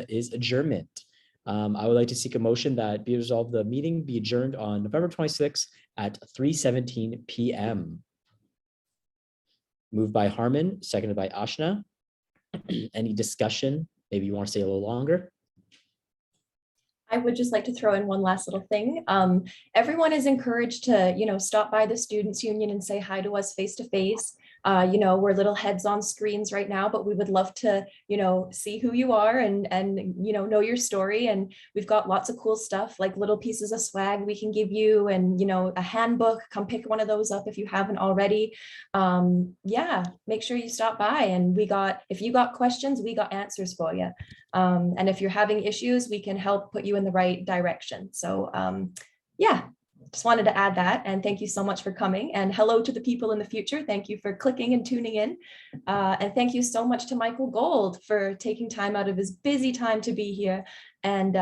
is adjournment. I would like to seek a motion that be resolved the meeting be adjourned on November 26th at 3:17 p.m. Moved by Harman, seconded by Aashna. Any discussion? Maybe you want to stay a little longer? I would just like to throw in one last little thing. Everyone is encouraged to, stop by the Students' Union and say hi to us face to face. We're little heads on screens right now, but we would love to, see who you are and know your story. And we've got lots of cool stuff like little pieces of swag we can give you and, a handbook. Come pick one of those up if you haven't already. Yeah, make sure you stop by. And if you got questions, we got answers for you. And if you're having issues, we can help put you in the right direction. So yeah, just wanted to add that. And thank you so much for coming. And hello to the people in the future. Thank you for clicking and tuning in. And thank you so much to Michael Gold for taking time out of his busy time to be here and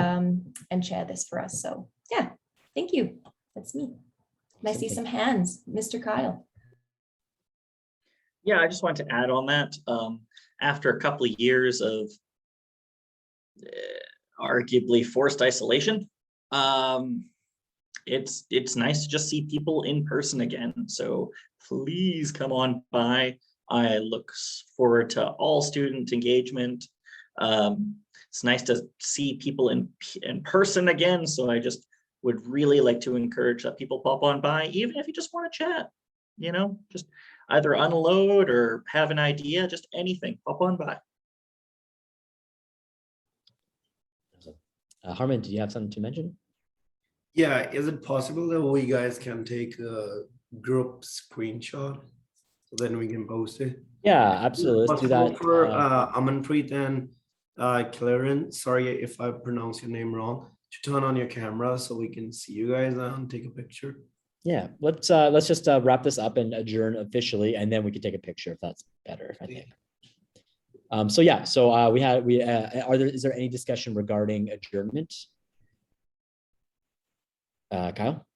share this for us. So yeah, thank you. That's me. And I see some hands. Mr. Kyle. Yeah, I just wanted to add on that. After a couple of years of arguably forced isolation, it's nice to just see people in person again. So please come on by. I look forward to all student engagement. It's nice to see people in person again. So I just would really like to encourage that people pop on by, even if you just want to chat, just either unload or have an idea, just anything, pop on by. Harman, do you have something to mention? Yeah, is it possible that we guys can take a group screenshot so then we can post it? Yeah, absolutely. Let's do that. For Mehakpreet and Clarence, sorry if I pronounce your name wrong, to turn on your camera so we can see you guys and take a picture. Yeah, let's just wrap this up and adjourn officially, and then we can take a picture if that's better, I think. So yeah, so is there any discussion regarding adjournment? Kyle?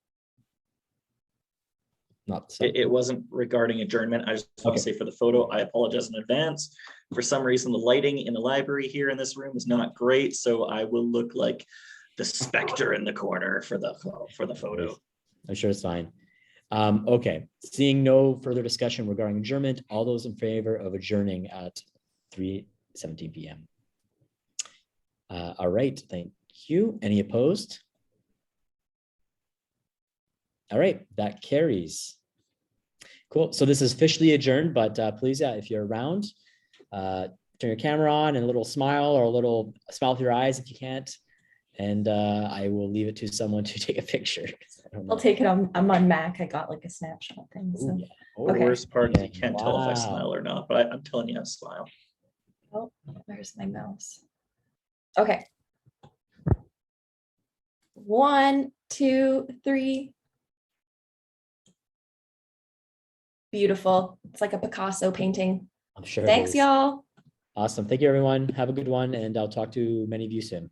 Not it wasn't regarding adjournment. I just want to say for the photo, I apologize in advance. For some reason, the lighting in the library here in this room is not great, so I will look like the specter in the corner for the photo. I'm sure it's fine. Okay, seeing no further discussion regarding adjournment, all those in favor of adjourning at 3:17 p.m. All right, thank you. Any opposed? All right, that carries. Cool. So this is officially adjourned, but please, if you're around, turn your camera on and a little smile or a little smile with your eyes if you can't. And I will leave it to someone to take a picture. I'll take it on. I'm on Mac. I got like a snapshot thing. So. Ooh, yeah. The worst part is you can't tell if I smile or not, but I'm telling you I smile. Oh, where's my mouse? Okay. 1, 2, 3. Beautiful. It's like a Picasso painting. I'm sure. Thanks, y'all. Awesome. Thank you, everyone. Have a good one, and I'll talk to many of you soon.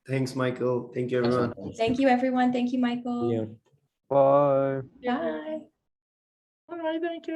Thanks, Michael. Thank you, everyone. Thank you, everyone. Thank you, Michael. See you. Bye. Bye. Bye, thank you.